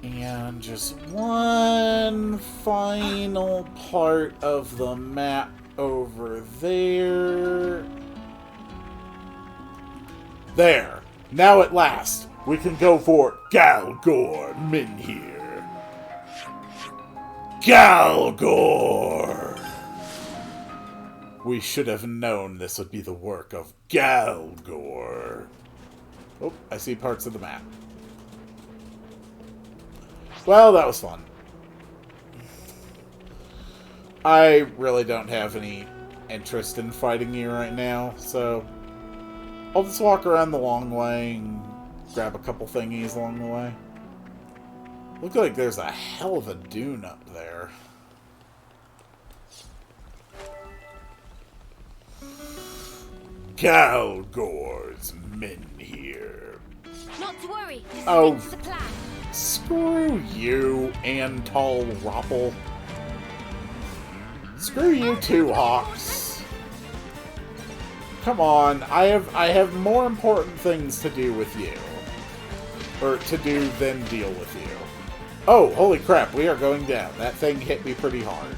And just one final part of the map over there. There! Now at last, we can go for Galgor Menhir. Galgor! We should have known this would be the work of Galgor. Oh, I see parts of the map. Well, that was fun. I really don't have any interest in fighting you right now, so I'll just walk around the long way and grab a couple thingies along the way. Looks like there's a hell of a dune up there. Galgor's men here. Not to worry. Just Oh, stick to the plan. screw you, Antal Roppel. Screw you too, Hawks. Come on, I have more important things to do with you. Or to do than deal with you. Oh, holy crap, we are going down. That thing hit me pretty hard.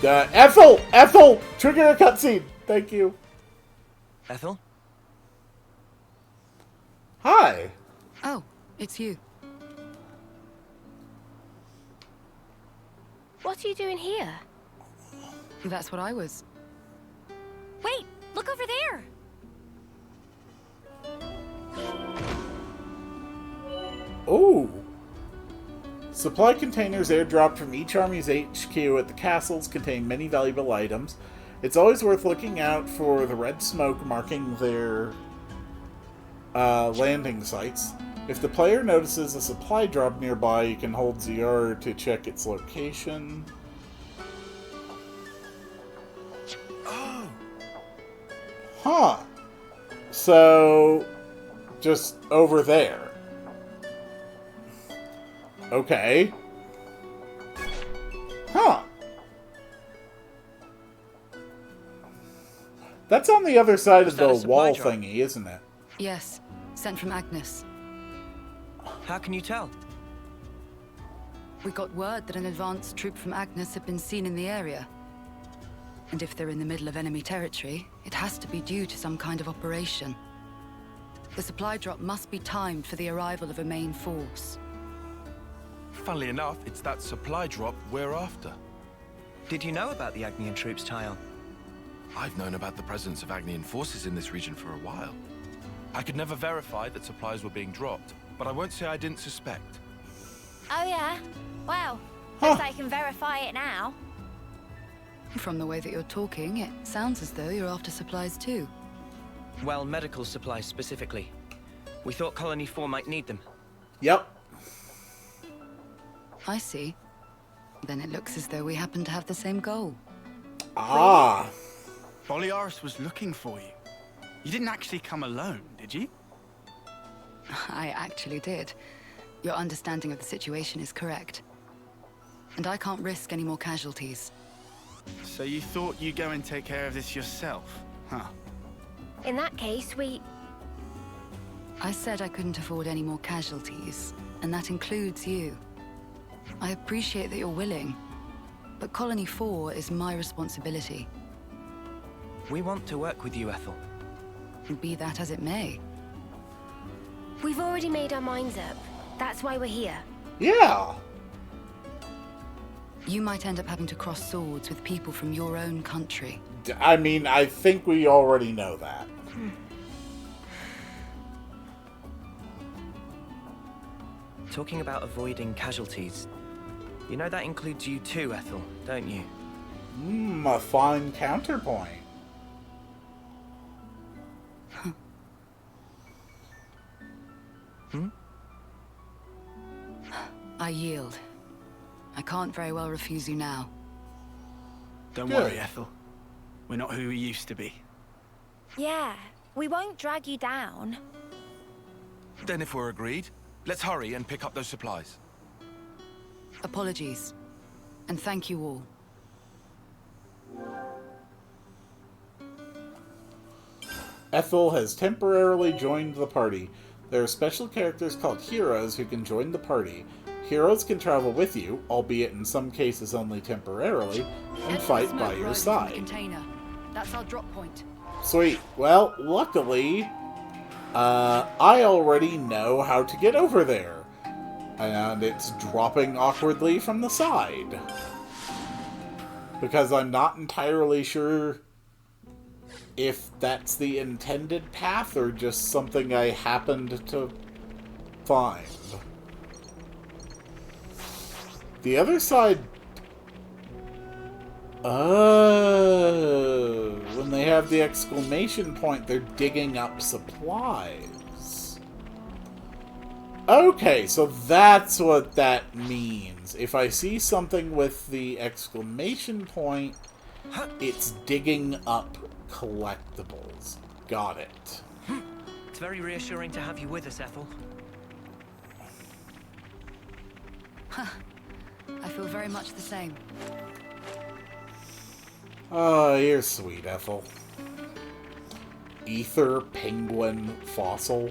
Ethel! Ethel! Trigger a cutscene! Thank you. Ethel? Hi! Oh, it's you. What are you doing here? That's what I was. Wait, look over there! Oh! Supply containers airdropped from each army's HQ at the castles contain many valuable items. It's always worth looking out for the red smoke marking their landing sites. If the player notices a supply drop nearby, you can hold ZR to check its location. Oh! Huh. So, just over there. Okay. Huh. That's on the other side of the wall thingy, isn't it? Yes, sent from Agnes. How can you tell? We got word that an advanced troop from Agnes had been seen in the area. And if they're in the middle of enemy territory, it has to be due to some kind of operation. The supply drop must be timed for the arrival of a main force. Funnily enough, it's that supply drop we're after. Did you know about the Agnian troops, Tyon? I've known about the presence of Agnian forces in this region for a while. I could never verify that supplies were being dropped, but I won't say I didn't suspect. Oh yeah? Well, looks like I can verify it now. From the way that you're talking, it sounds as though you're after supplies too. Well, medical supplies specifically. We thought Colony 4 might need them. Yep. I see. Then it looks as though we happen to have the same goal. Ah. Boliaris was looking for you. You didn't actually come alone, did you? I actually did. Your understanding of the situation is correct. And I can't risk any more casualties. So you thought you'd go and take care of this yourself, huh? In that case, I said I couldn't afford any more casualties, and that includes you. I appreciate that you're willing, but Colony 4 is my responsibility. We want to work with you, Ethel. Be that as it may. we've already made our minds up. That's why we're here. Yeah. You might end up having to cross swords with people from your own country. I mean, I think we already know that. Talking about avoiding casualties. You know that includes you too, Ethel, don't you? A fine counterpoint. I yield. I can't very well refuse you now. Don't worry, Ethel. We're not who we used to be. Yeah, we won't drag you down. Then if we're agreed, let's hurry and pick up those supplies. Apologies. And thank you all. Ethel has temporarily joined the party. There are special characters called heroes who can join the party. Heroes can travel with you, albeit in some cases only temporarily, and fight by your side. Container. That's our drop point. Sweet. Well, luckily, I already know how to get over there. And it's dropping awkwardly from the side. Because I'm not entirely sure if that's the intended path or just something I happened to find. The other side... Oh, when they have the exclamation point, they're digging up supplies. Okay, so that's what that means. If I see something with the exclamation point, it's digging up collectibles. Got it. It's very reassuring to have you with us, Ethel. Huh. I feel very much the same. Oh, you're sweet, Ethel. Ether penguin fossil.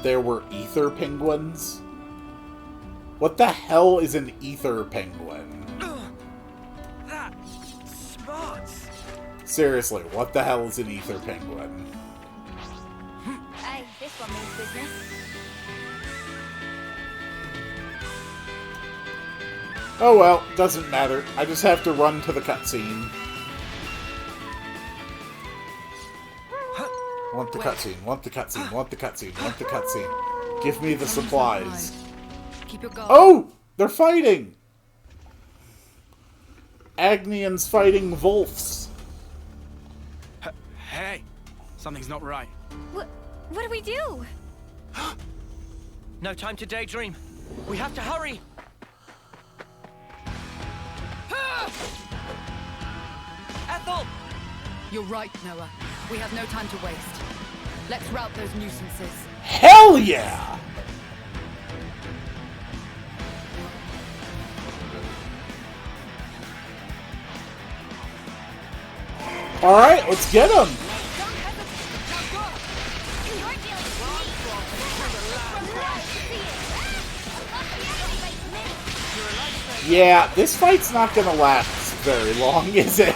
There were ether penguins? What the hell is an ether penguin? That smarts. Seriously, what the hell is an ether penguin? Hey, this one means business. Oh well, doesn't matter. I just have to run to the cutscene. Want the cutscene, want the cutscene, want the cutscene, want the cutscene. Give me the supplies. Keep your guard. Oh! They're fighting! Agnians fighting Wolves. Hey! Something's not right. What do we do? No time to daydream. We have to hurry. Ethel! You're right, Noah. We have no time to waste. Let's rout those nuisances. Hell yeah! Alright, let's get them! Yeah, this fight's not gonna last very long, is it?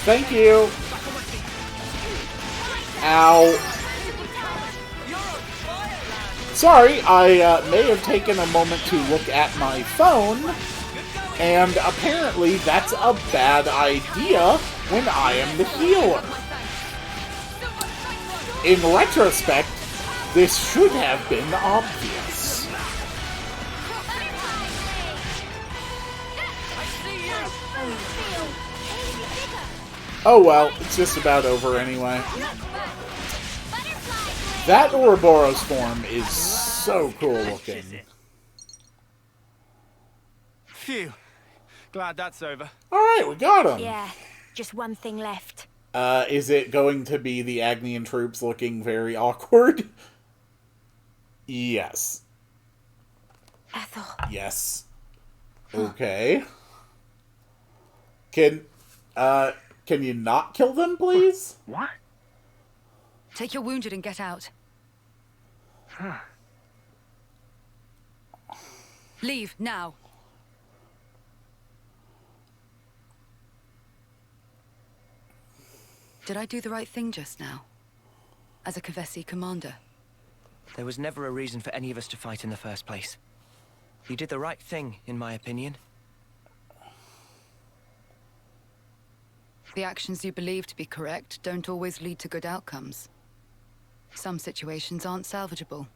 Thank you. Ow. Sorry, I may have taken a moment to look at my phone, and apparently that's a bad idea when I am the healer. In retrospect, this should have been obvious. Oh well, it's just about over anyway. That Ouroboros form is so cool looking. Phew. Glad that's over. Alright, we got him. Yeah, just one thing left. Is it going to be the Agnian troops looking very awkward? Yes. Ethel. Yes. Okay. Can you not kill them, please? What? Take your wounded and get out. Leave, now. Did I do the right thing just now? As a Kavesi commander? There was never a reason for any of us to fight in the first place. You did the right thing, in my opinion. The actions you believe to be correct don't always lead to good outcomes. Some situations aren't salvageable.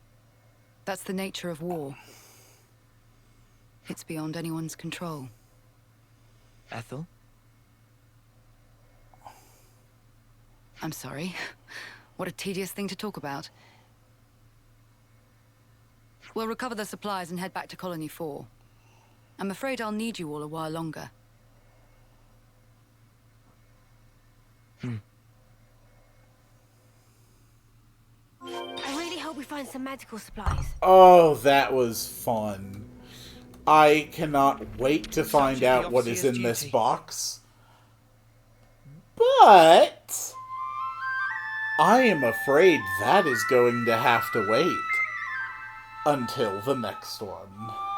That's the nature of war. It's beyond anyone's control. Ethel? I'm sorry. What a tedious thing to talk about. We'll recover the supplies and head back to Colony 4. I'm afraid I'll need you all a while longer. I really hope we find some medical supplies. Oh, that was fun. I cannot wait to find out what is in this box. But I am afraid that is going to have to wait. Until the next one.